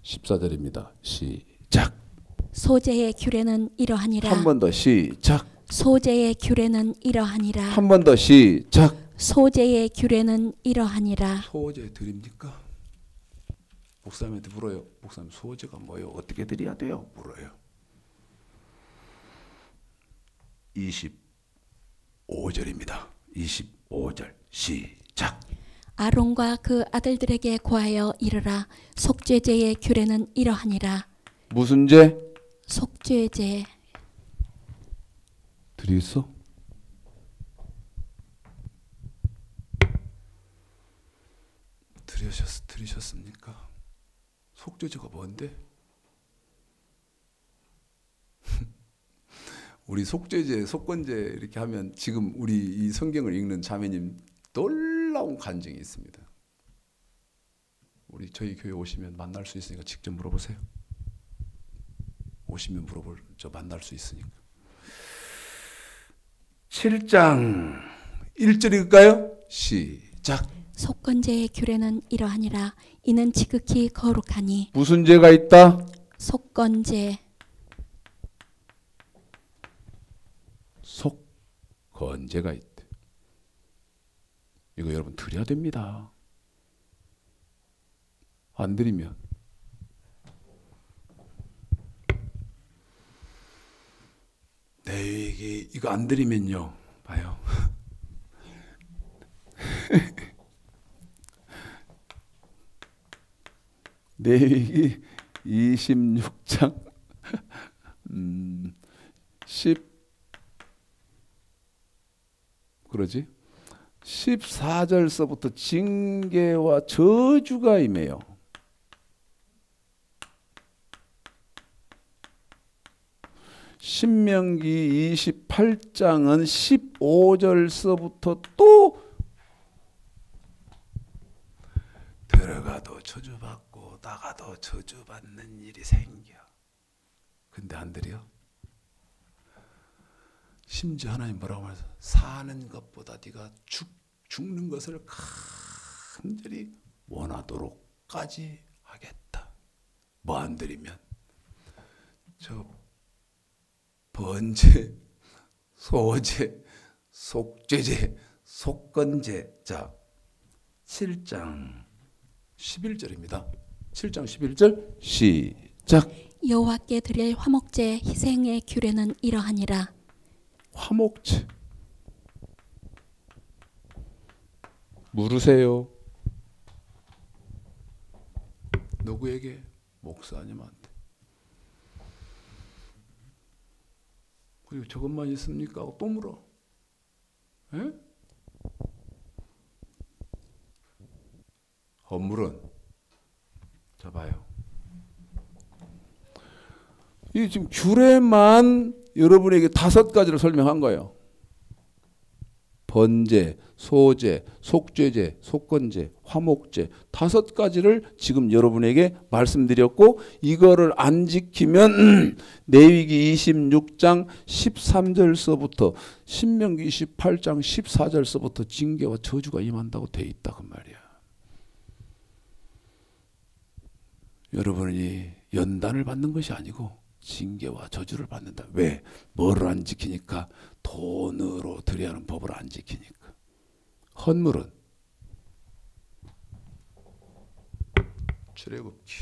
14절입니다. 시작. 소제의 규례는 이러하니라. 한 번 더 시작. 소제의 규례는 이러하니라. 한 번 더 시작. 소제의 규례는 이러하니라. 소제 드립니까? 목사님한테 물어요. 목사님 소제가 뭐예요? 어떻게 드려야 돼요? 물어요. 25절입니다. 25절 시작. 아론과 그 아들들에게 고하여 이르라. 속죄제의 규례는 이러하니라. 무슨 죄? 속죄제. 드리겠어? 들으셨습니까? 속죄제가 뭔데? 우리 속죄제, 속건제 이렇게 하면 지금 우리 이 성경을 읽는 자매님 놀라운 간증이 있습니다. 우리 저희 교회 오시면 만날 수 있으니까 직접 물어보세요. 오시면 만날 수 있으니까. 7장 1절 읽을까요? 시작. 속건제의 규례는 이러하니라. 이는 지극히 거룩하니. 무슨 죄가 있다? 속건제. 속건제가 있대. 이거 여러분 드려야 됩니다. 안 드리면 내게 이거 안 드리면요. 봐요. 레위기 26장 10 그러지? 14절서부터 징계와 저주가 임해요. 신명기 28장은 15절서부터 또 들어가도 저주받고 나가도 저주받는 일이 생겨. 근데 안 드려? 심지어 하나님 뭐라고 말해서 사는 것보다 네가 죽는 것을 간절히 원하도록까지 하겠다. 뭐 안 드리면 저 번제, 소제, 속죄제, 속건제. 자, 7장 11절입니다. 7장 11절 시작. 여호와께 드릴 화목제 희생의 규례는 이러하니라. 화목제 물으세요. 누구에게? 목사님한테. 그리고 저것만 있습니까? 하고 또 물어. 에? 헌물은 자 봐요. 이 지금 규례만 여러분에게 5가지를 설명한 거예요. 번제, 소제, 속죄제, 속건제, 화목제 5가지를 지금 여러분에게 말씀드렸고 이거를 안 지키면 레위기 26장 13절서부터 신명기 28장 14절서부터 징계와 저주가 임한다고 돼 있다 그 말이야. 여러분이 연단을 받는 것이 아니고 징계와 저주를 받는다. 왜? 뭐를 안 지키니까? 돈으로 드려야 하는 법을 안 지키니까. 헌물은 출애굽기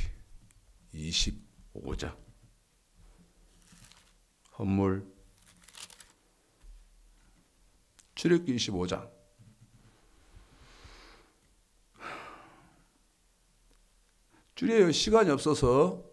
25장 헌물 출애굽기 25장 줄여요. 시간이 없어서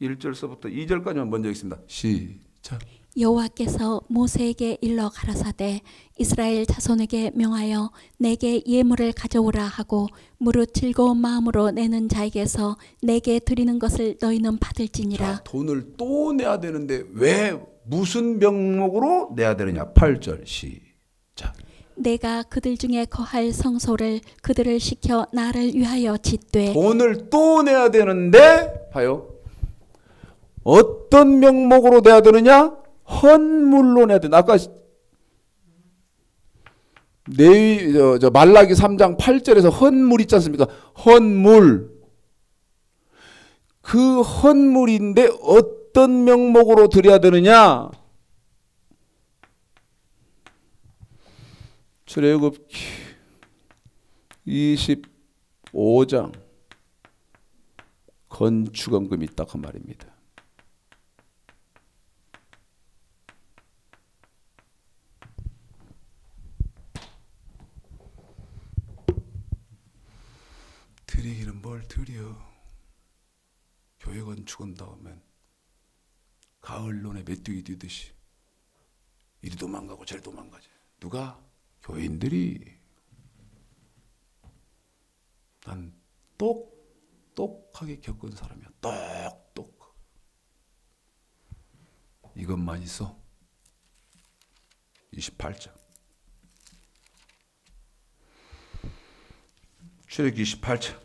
1절서부터 2절까지만 먼저 읽습니다. 시작. 여호와께서 모세에게 일러 가라사대 이스라엘 자손에게 명하여 내게 예물을 가져오라 하고 무릇 즐거운 마음으로 내는 자에게서 내게 드리는 것을 너희는 받을지니라. 자, 돈을 또 내야 되는데 왜 무슨 명목으로 내야 되느냐? 8절 시작. 내가 그들 중에 거할 성소를 그들을 시켜 나를 위하여 짓되. 돈을 또 내야 되는데 봐요. 어떤 명목으로 내야 되느냐? 헌물로 내야 된다. 아까 말라기 3장 8절에서 헌물 있지 않습니까? 헌물. 그 헌물인데 어떤 명목으로 드려야 되느냐? 출애굽기 25장 건축원금이 있다 그 말입니다. 죽은 다음엔 가을론에 메뚜기 뛰듯이 이리 도망가고 저리 도망가지. 누가? 교인들이. 난 똑똑하게 겪은 사람이야. 똑똑. 이것만 있어. 28장. 출애굽기 28장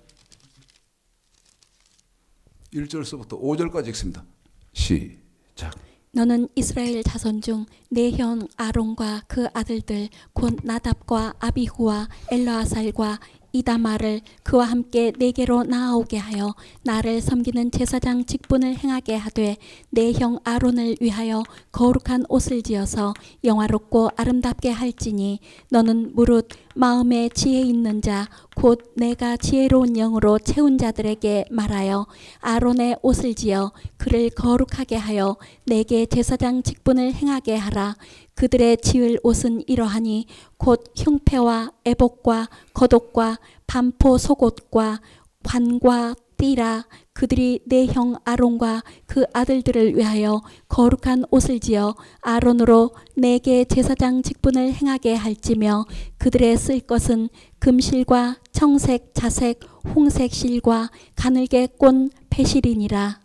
1절서부터 5절까지 읽습니다. 시작. 너는 이스라엘 자손 중 내 형 아론과 그 아들들 곧 나답과 아비후와 엘르아살과 이다말을 그와 함께 내게로 나아오게 하여 나를 섬기는 제사장 직분을 행하게 하되 내 형 아론을 위하여 거룩한 옷을 지어서 영화롭고 아름답게 할지니 너는 무릇 마음에 지혜 있는 자 곧 내가 지혜로운 영으로 채운 자들에게 말하여 아론의 옷을 지어 그를 거룩하게 하여 내게 제사장 직분을 행하게 하라. 그들의 지을 옷은 이러하니 곧 흉패와 애복과 겉옷과 반포 속옷과 관과 띠라. 그들이 내 형 아론과 그 아들들을 위하여 거룩한 옷을 지어 아론으로 내게 제사장 직분을 행하게 할지며 그들의 쓸 것은 금실과 청색, 자색, 홍색 실과 가늘게 꼰 배실이니라.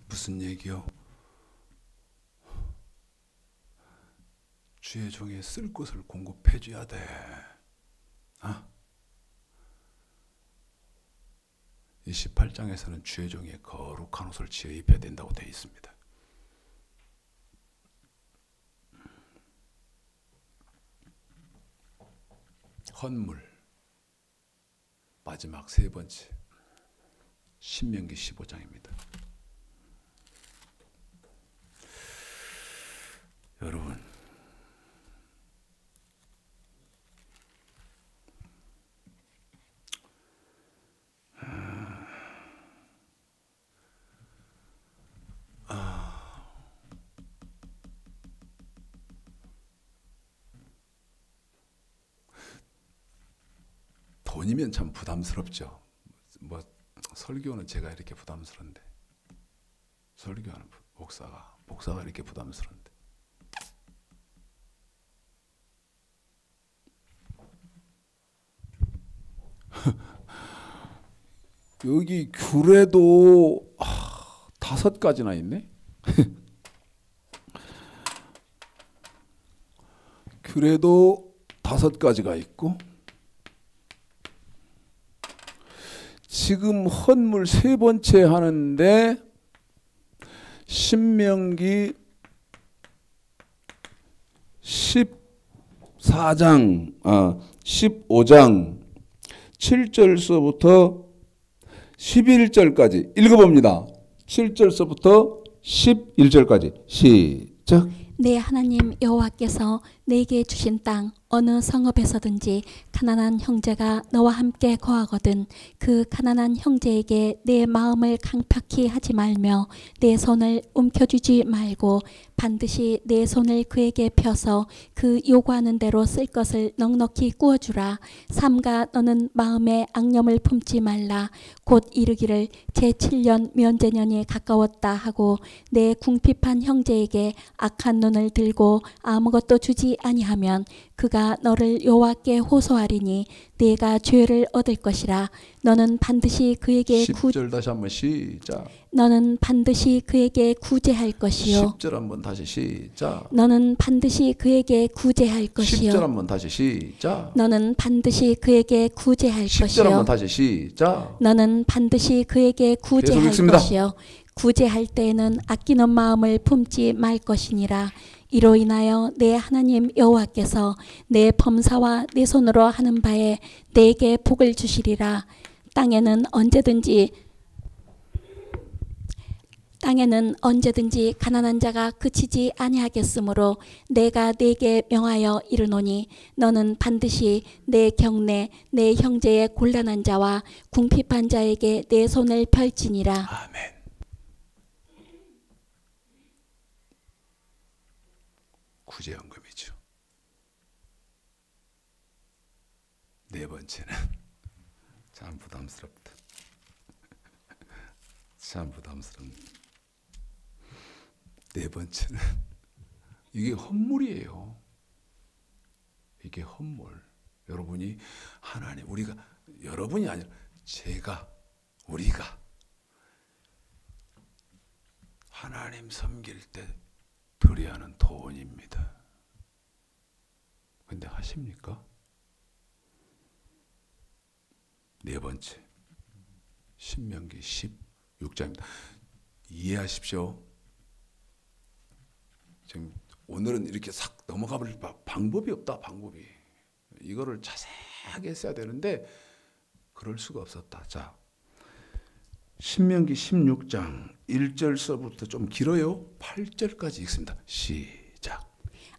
무슨 얘기요? 주의 종에 쓸 것을 공급해 줘야 돼. 28장에서는 주의 종에 거룩한 옷을 지어 입혀야 된다고 되어 있습니다. 헌물 마지막 세 번째 신명기 15장입니다. 여러분, 돈이면 참 부담스럽죠. 뭐 설교는 제가 이렇게 부담스러운데, 설교하는 목사가 이렇게 부담스러운데, 여기 귤에도 5가지나 있네. 귤에도 5가지가 있고, 지금 헌물 3번째 하는데 신명기 15장 7절서부터 11절까지 읽어봅니다. 7절서부터 11절까지 시작. 내 하나님 여호와께서 내게 주신 땅 어느 성읍에서든지 가난한 형제가 너와 함께 거하거든 그 가난한 형제에게 내 마음을 강팍히 하지 말며 내 손을 움켜쥐지 말고 반드시 내 손을 그에게 펴서 그 요구하는 대로 쓸 것을 넉넉히 구워주라. 삼가 너는 마음에 악념을 품지 말라. 곧 이르기를 제7년 면제년이 가까웠다 하고 내 궁핍한 형제에게 악한 눈을 들고 아무것도 주지 아니하면 그가 너를 여호와께 호소하리니 네가 죄를 얻을 것이라. 너는 반드시 그에게 10절 다시 한번 시작. 너는 반드시 그에게 구제할 것이요. 10절 한번 다시 시작. 너는 반드시 그에게 구제할 것이요. 10절 한번 다시 시작. 너는 반드시 그에게 구제할 10절 한번 것이요. 다시 시작. 너는 반드시 그에게 구제할 읽습니다. 것이요. 구제할 때에는 아끼는 마음을 품지 말 것이니라. 이로 인하여 내 하나님 여호와께서 내 범사와 내 손으로 하는 바에 내게 복을 주시리라. 땅에는 언제든지 가난한 자가 그치지 아니하겠으므로 내가 네게 명하여 이르노니 너는 반드시 내 경내 내 형제의 곤란한 자와 궁핍한 자에게 내 손을 펼지니라. 아멘. 구제연금이죠. 네 번째는 참 부담스럽다. 참 부담스럽네. 네 번째는 이게 헌물이에요. 이게 헌물. 여러분이 하나님, 우리가, 여러분이 아니라 제가, 우리가 하나님 섬길 때 드려야 하는 돈입니다. 근데 하십니까? 네 번째, 신명기 16장입니다. 이해하십시오. 지금 오늘은 이렇게 싹 넘어가 버릴 방법이 없다. 방법이. 이거를 자세하게 했어야 되는데 그럴 수가 없었다. 자, 신명기 16장 1절서부터 좀 길어요. 8절까지 읽습니다. 시작.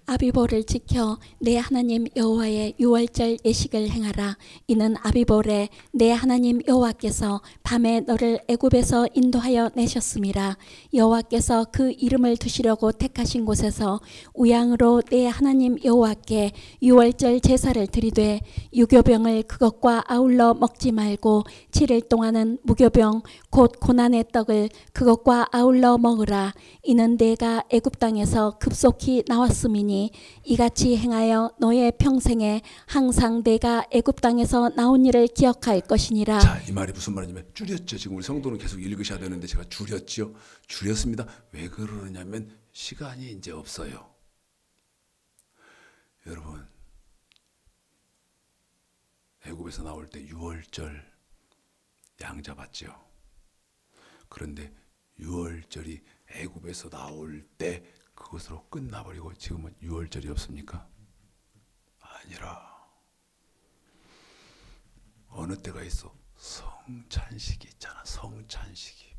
아비보를 지켜 내 하나님 여호와의 유월절 예식을 행하라. 이는 아비보레 내 하나님 여호와께서 밤에 너를 애굽에서 인도하여 내셨음이라. 여호와께서 그 이름을 두시려고 택하신 곳에서 우양으로 내 하나님 여호와께 유월절 제사를 드리되 유교병을 그것과 아울러 먹지 말고 7일 동안은 무교병 곧 고난의 떡을 그것과 아울러 먹으라. 이는 내가 애굽 땅에서 급속히 나왔음이니 이같이 행하여 너의 평생에 항상 내가 애굽 땅에서 나온 일을 기억할 것이니라. 자, 이 말이 무슨 말이냐면 줄였죠. 지금 우리 성도는 계속 읽으셔야 되는데 제가 줄였죠. 줄였습니다. 왜 그러냐면 시간이 이제 없어요. 여러분, 애굽에서 나올 때 유월절 양 잡았죠. 그런데 유월절이 애굽에서 나올 때 그것으로 끝나버리고 지금은 유월절이 없습니까? 아니라 어느 때가 있어? 성찬식이 있잖아. 성찬식.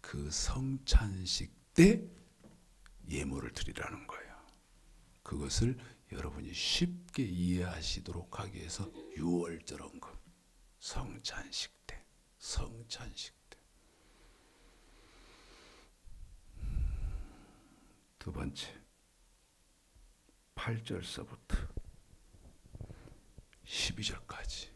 그 성찬식 때 예물을 드리라는 거예요. 그것을 여러분이 쉽게 이해하시도록 하기 위해서 유월절 언급. 성찬식 때. 두 번째, 8절서부터 12절까지.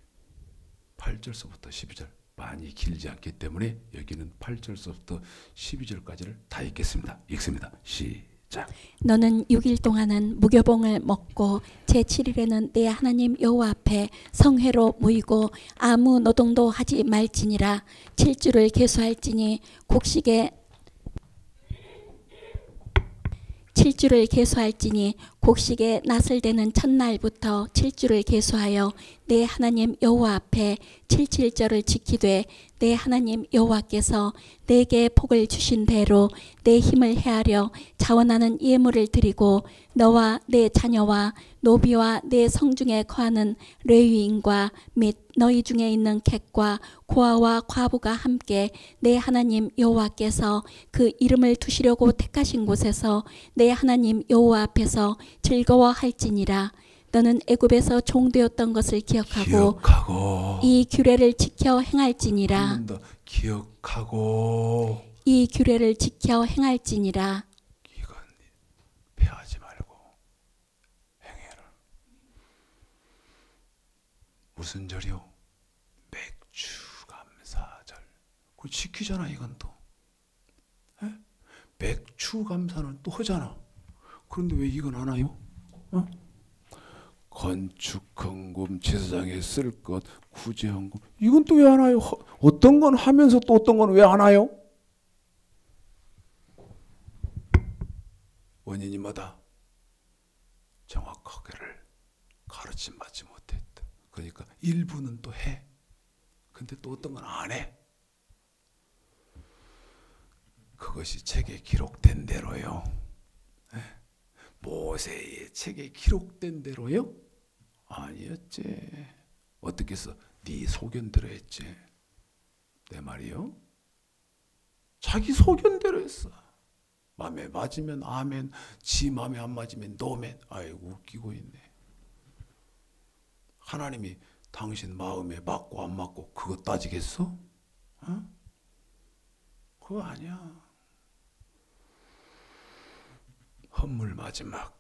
8절서부터 12절. 많이 길지 않기 때문에 여기는 8절서부터 12절까지를 다 읽겠습니다. 읽습니다. 시작. 너는 6일 동안은 무교봉을 먹고 제7일에는 내 하나님 여호와 앞에 성회로 모이고 아무 노동도 하지 말지니라. 7주를 계수할지니 곡식의 낫을 되는 첫날부터 7주를 계수하여 내 하나님 여호와 앞에 7.7절을 지키되 내 하나님 여호와께서 내게 복을 주신 대로 내 힘을 헤아려 자원하는 예물을 드리고 너와 내 자녀와 노비와 내 성중에 거하는 레위인과 및 너희 중에 있는 객과 고아와 과부가 함께 내 하나님 여호와께서 그 이름을 두시려고 택하신 곳에서 내 하나님 여호와 앞에서 즐거워할지니라. 너는 애굽에서 종되었던 것을 기억하고 이 규례를 지켜 행할지니라. 한 번 더 기억하고 이 규례를 지켜 행할지니라. 이건 패하지 말고 행해라. 무슨 절이요? 맥추감사절. 그거 지키잖아. 이건 또 맥추감사는 또 하잖아. 그런데 왜 이건 안 와요? 건축헌금, 제사장에 쓸 것, 구제헌금, 이건 또 왜 안 와요? 어떤 건 하면서 또 어떤 건 왜 안 와요? 원인이 뭐다? 정확하게를 가르침 받지 못했다. 그러니까 일부는 또 해. 근데 또 어떤 건 안 해. 그것이 책에 기록된 대로요. 모세의 책에 기록된 대로요? 아니었지. 어떻게 해서 네 소견대로 했지. 내 말이요? 자기 소견대로 했어. 마음에 맞으면 아멘, 지 마음에 안 맞으면 노멘. 아이고 웃기고 있네. 하나님이 당신 마음에 맞고 안 맞고 그거 따지겠어? 그거 아니야. 헌물 마지막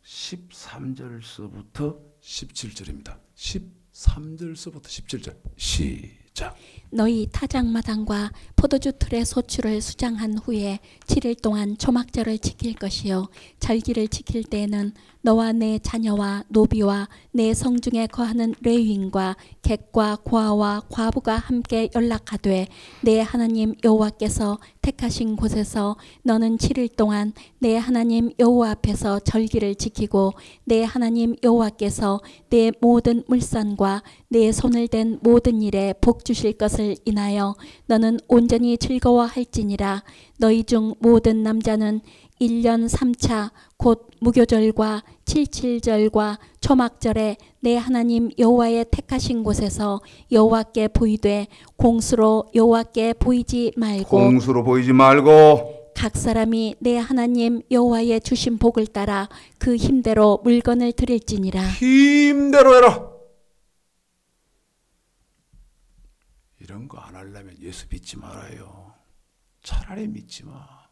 13절서부터 17절입니다. 13절서부터 17절 시작. 너희 타작마당과 포도주 틀의 소출을 수장한 후에 7일 동안 초막절을 지킬 것이요 절기를 지킬 때에는 너와 내 자녀와 노비와 내 성중에 거하는 레위인과 객과 고아와 과부가 함께 연락하되 내 하나님 여호와께서 택하신 곳에서 너는 7일 동안 내 하나님 여호와 앞에서 절기를 지키고 내 하나님 여호와께서 내 모든 물산과 내 손을 댄 모든 일에 복 주실 것을 인하여 너는 온전히 즐거워할지니라. 너희 중 모든 남자는 1년 3차 곧 무교절과 칠칠절과 초막절에 내 하나님 여호와의 택하신 곳에서 여호와께 보이되 공수로 여호와께 보이지 말고 공수로 보이지 말고 각 사람이 내 하나님 여호와의 주신 복을 따라 그 힘대로 물건을 드릴지니라. 힘대로 해라. 이런 거 안 하려면 예수 믿지 말아요. 차라리 믿지 마.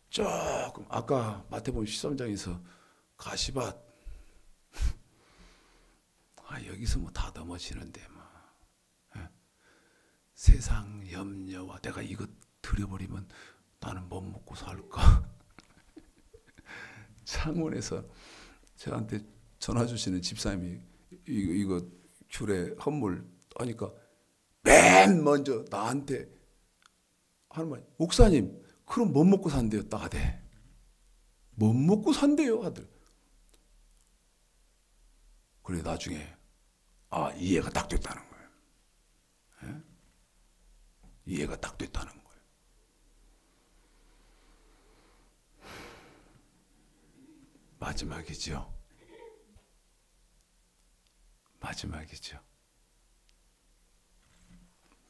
조금 아까 마태복음 13장에서 가시밭 여기서 뭐 다 넘어지는데 뭐 세상 염려와 내가 이거 드려버리면 나는 못 먹고 살까. 창원에서 저한테 전화 주시는 집사님이 이거 귤에 헌물 하니까 맨 먼저 나한테 하는 말, 목사님 그럼 못 먹고 산대요. 딱 하대. 못 먹고 산대요 아들. 그래 나중에 이해가 딱 됐다는 거예요. 예? 이해가 딱 됐다는 거예요. 마지막이죠. 마지막이죠.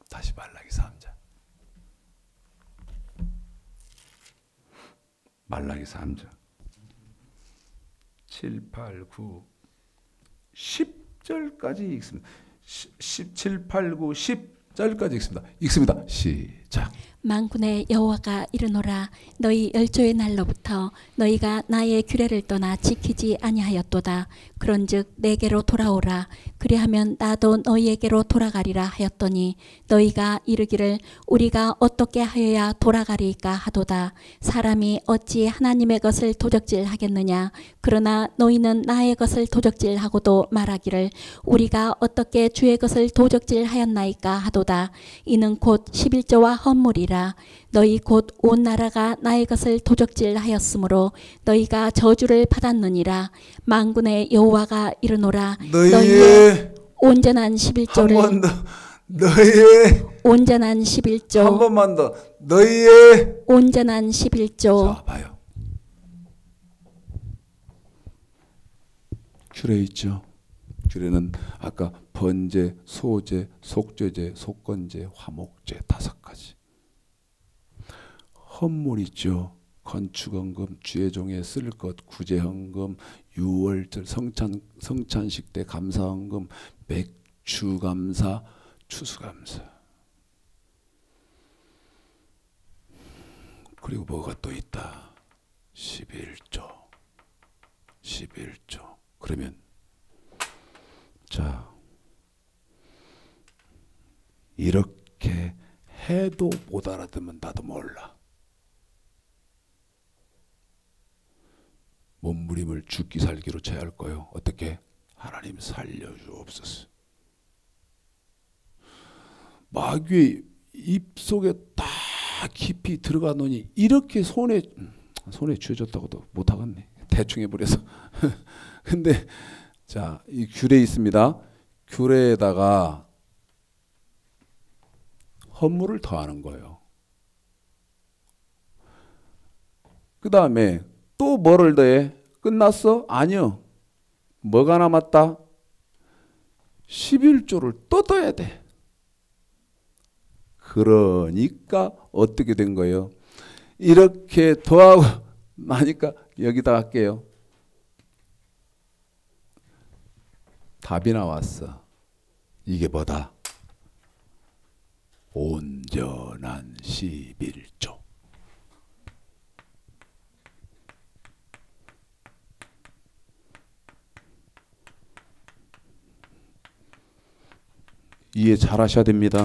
다시 말라기 3장. 말라기 3장 7, 8, 9, 10절까지 읽습니다. 17, 8, 9, 10절까지 읽습니다. 읽습니다. 시작. 만군의 여호와가 이르노라. 너희 열조의 날로부터 너희가 나의 규례를 떠나 지키지 아니하였도다. 그런즉 내게로 돌아오라. 그리하면 나도 너희에게로 돌아가리라 하였더니 너희가 이르기를 우리가 어떻게 하여야 돌아가리까 하도다. 사람이 어찌 하나님의 것을 도적질하겠느냐. 그러나 너희는 나의 것을 도적질하고도 말하기를 우리가 어떻게 주의 것을 도적질하였나이까 하도다. 이는 곧 11조와 헌물이라. 너희 곧 온 나라가 나의 것을 도적질하였으므로 너희가 저주를 받았느니라. 만군의 여호와가 이르노라. 너희의 온전한 11조를 한 번 더. 너희의 온전한 11조 한 번만 더. 너희의 온전한 11조. 자 봐요. 규례 있죠. 규례는 아까 번제, 소제, 속죄제, 속건제, 화목제 5가지. 헌물 있죠. 건축헌금, 주의 종에 쓸 것, 구제헌금, 유월절, 성찬식 때 감사헌금, 맥주감사, 추수감사. 그리고 뭐가 또 있다. 11조. 11조. 그러면 자 이렇게 해도 못 알아듣으면 나도 몰라. 몸부림을 죽기 살기로 취할 거요. 어떻게? 하나님 살려주옵소서. 마귀의 입속에 딱 깊이 들어가 놓으니 이렇게 손에 쥐어졌다고도 못하겠네. 대충 해버려서. 근데 자, 이 규례 있습니다. 규례에다가 헌물을 더하는 거예요. 그 다음에 또 뭐를 더해? 끝났어? 아니요. 뭐가 남았다? 11조를 또 더해야 돼. 그러니까 어떻게 된 거예요? 이렇게 더하고 나니까 여기다 할게요. 답이 나왔어. 이게 뭐다? 온전한 11조. 이해 잘 하셔야 됩니다.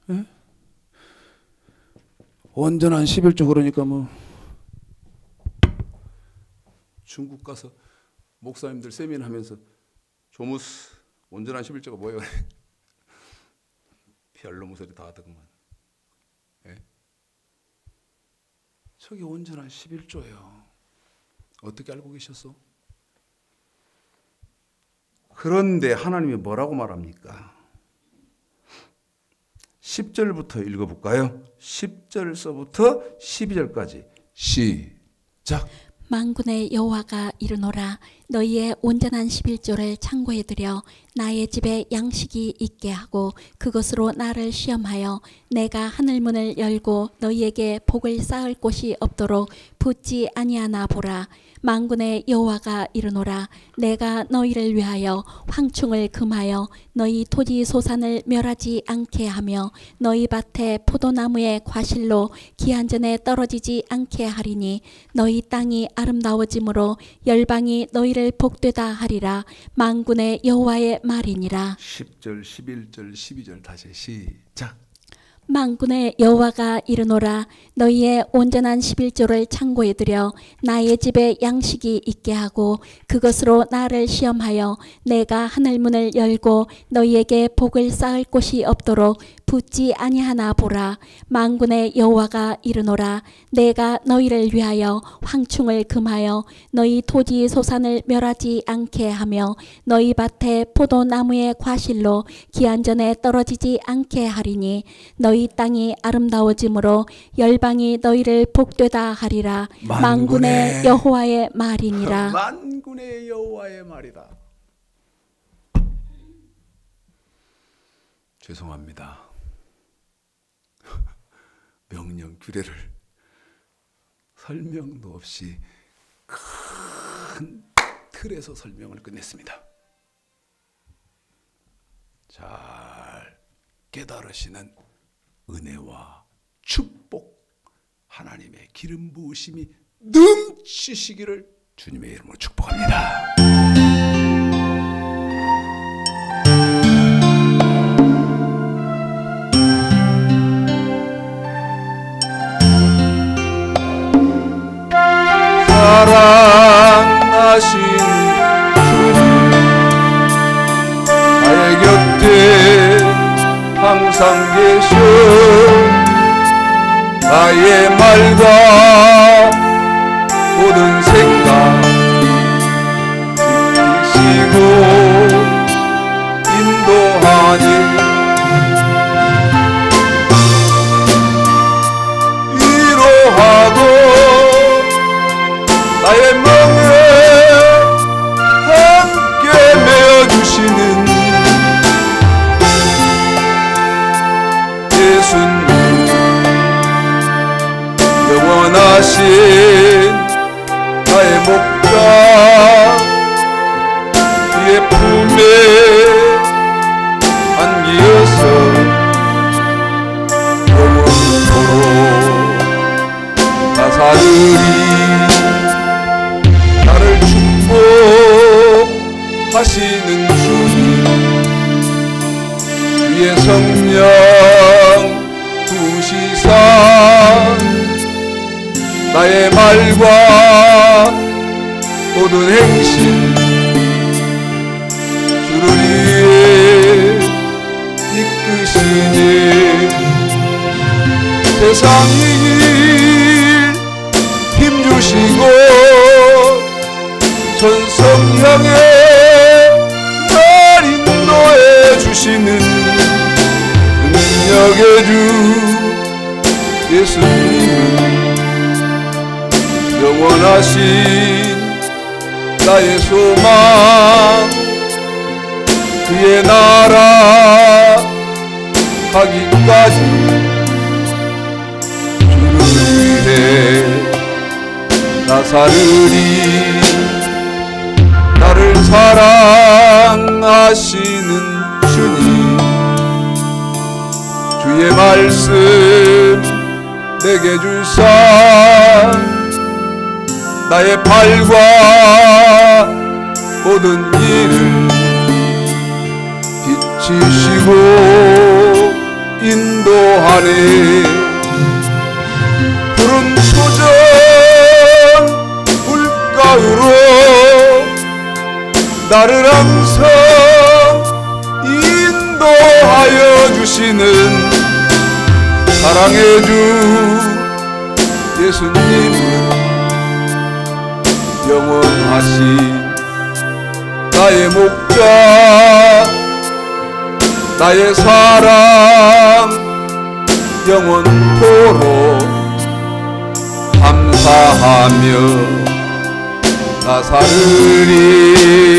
예? 온전한 11조 그러니까 뭐 중국 가서 목사님들 세미나 하면서 조무스 온전한 11조가 뭐예요? 별놈 소리 다 하더구만. 예? 저게 온전한 11조예요. 어떻게 알고 계셨어? 그런데 하나님이 뭐라고 말합니까? 10절부터 읽어볼까요? 10절서부터 12절까지 시작. 만군의 여호와가 이르노라 너희의 온전한 11조를 창고에 들여 나의 집에 양식이 있게 하고 그것으로 나를 시험하여 내가 하늘문을 열고 너희에게 복을 쌓을 곳이 없도록 붙지 아니하나 보라. 만군의 여호와가 이르노라 내가 너희를 위하여 황충을 금하여 너희 토지 소산을 멸하지 않게 하며 너희 밭에 포도나무의 과실로 기한전에 떨어지지 않게 하리니 너희 땅이 아름다워짐으로 열방이 너희를 복되다 하리라. 만군의 여호와의 말이니라. 10절 11절 12절 다시 시작. 만군의 여호와가 이르노라 너희의 온전한 11조를 창고에 들여 나의 집에 양식이 있게 하고 그것으로 나를 시험하여 내가 하늘문을 열고 너희에게 복을 쌓을 곳이 없도록 붙지 아니하나 보라. 만군의 여호와가 이르노라 내가 너희를 위하여 황충을 금하여 너희 토지 소산을 멸하지 않게 하며 너희 밭에 포도나무의 과실로 기한전에 떨어지지 않게 하리니 너희 땅이 아름다워짐으로 열방이 너희를 복되다 하리라. 만군의 여호와의 말이니라. 만군의 여호와의 말이다. 죄송합니다. 명령 규례를 설명도 없이 큰 틀에서 설명을 끝냈습니다. 잘 깨달으시는 은혜와 축복, 하나님의 기름 부으심이 넘치시기를 주님의 이름으로 축복합니다. 사랑하신 주님 나의 곁에 항상 계셔 나의 말과 모든 생각 지키시고 인도하니 위로하고 나의 멍에 함께 메어주시는 예수님 영원하신 나의 목자 그의 품에 안기어서 영원토록 나 살으리 나를 축복하시는 주님 주의 성령 부시사 나의 말과 모든 행실 주를 위해 이끄시니 세상 이길 힘주시고 전성향에 날 인도해 주시는 능력의 주 예수님은 영원하신 나의 소망 그의 나라 하기까지 주를 위해 나 살으리 나를 사랑하시는 주님 주의 말씀 내게 주사 나의 발과 모든 일을 지시고 인도하네. 푸른 초전 물가으로 나를 항상 인도하여 주시는 사랑의 주 예수님은 영원하신 나의 목자, 나의 사랑 영원토록 감사하며 나 살으리.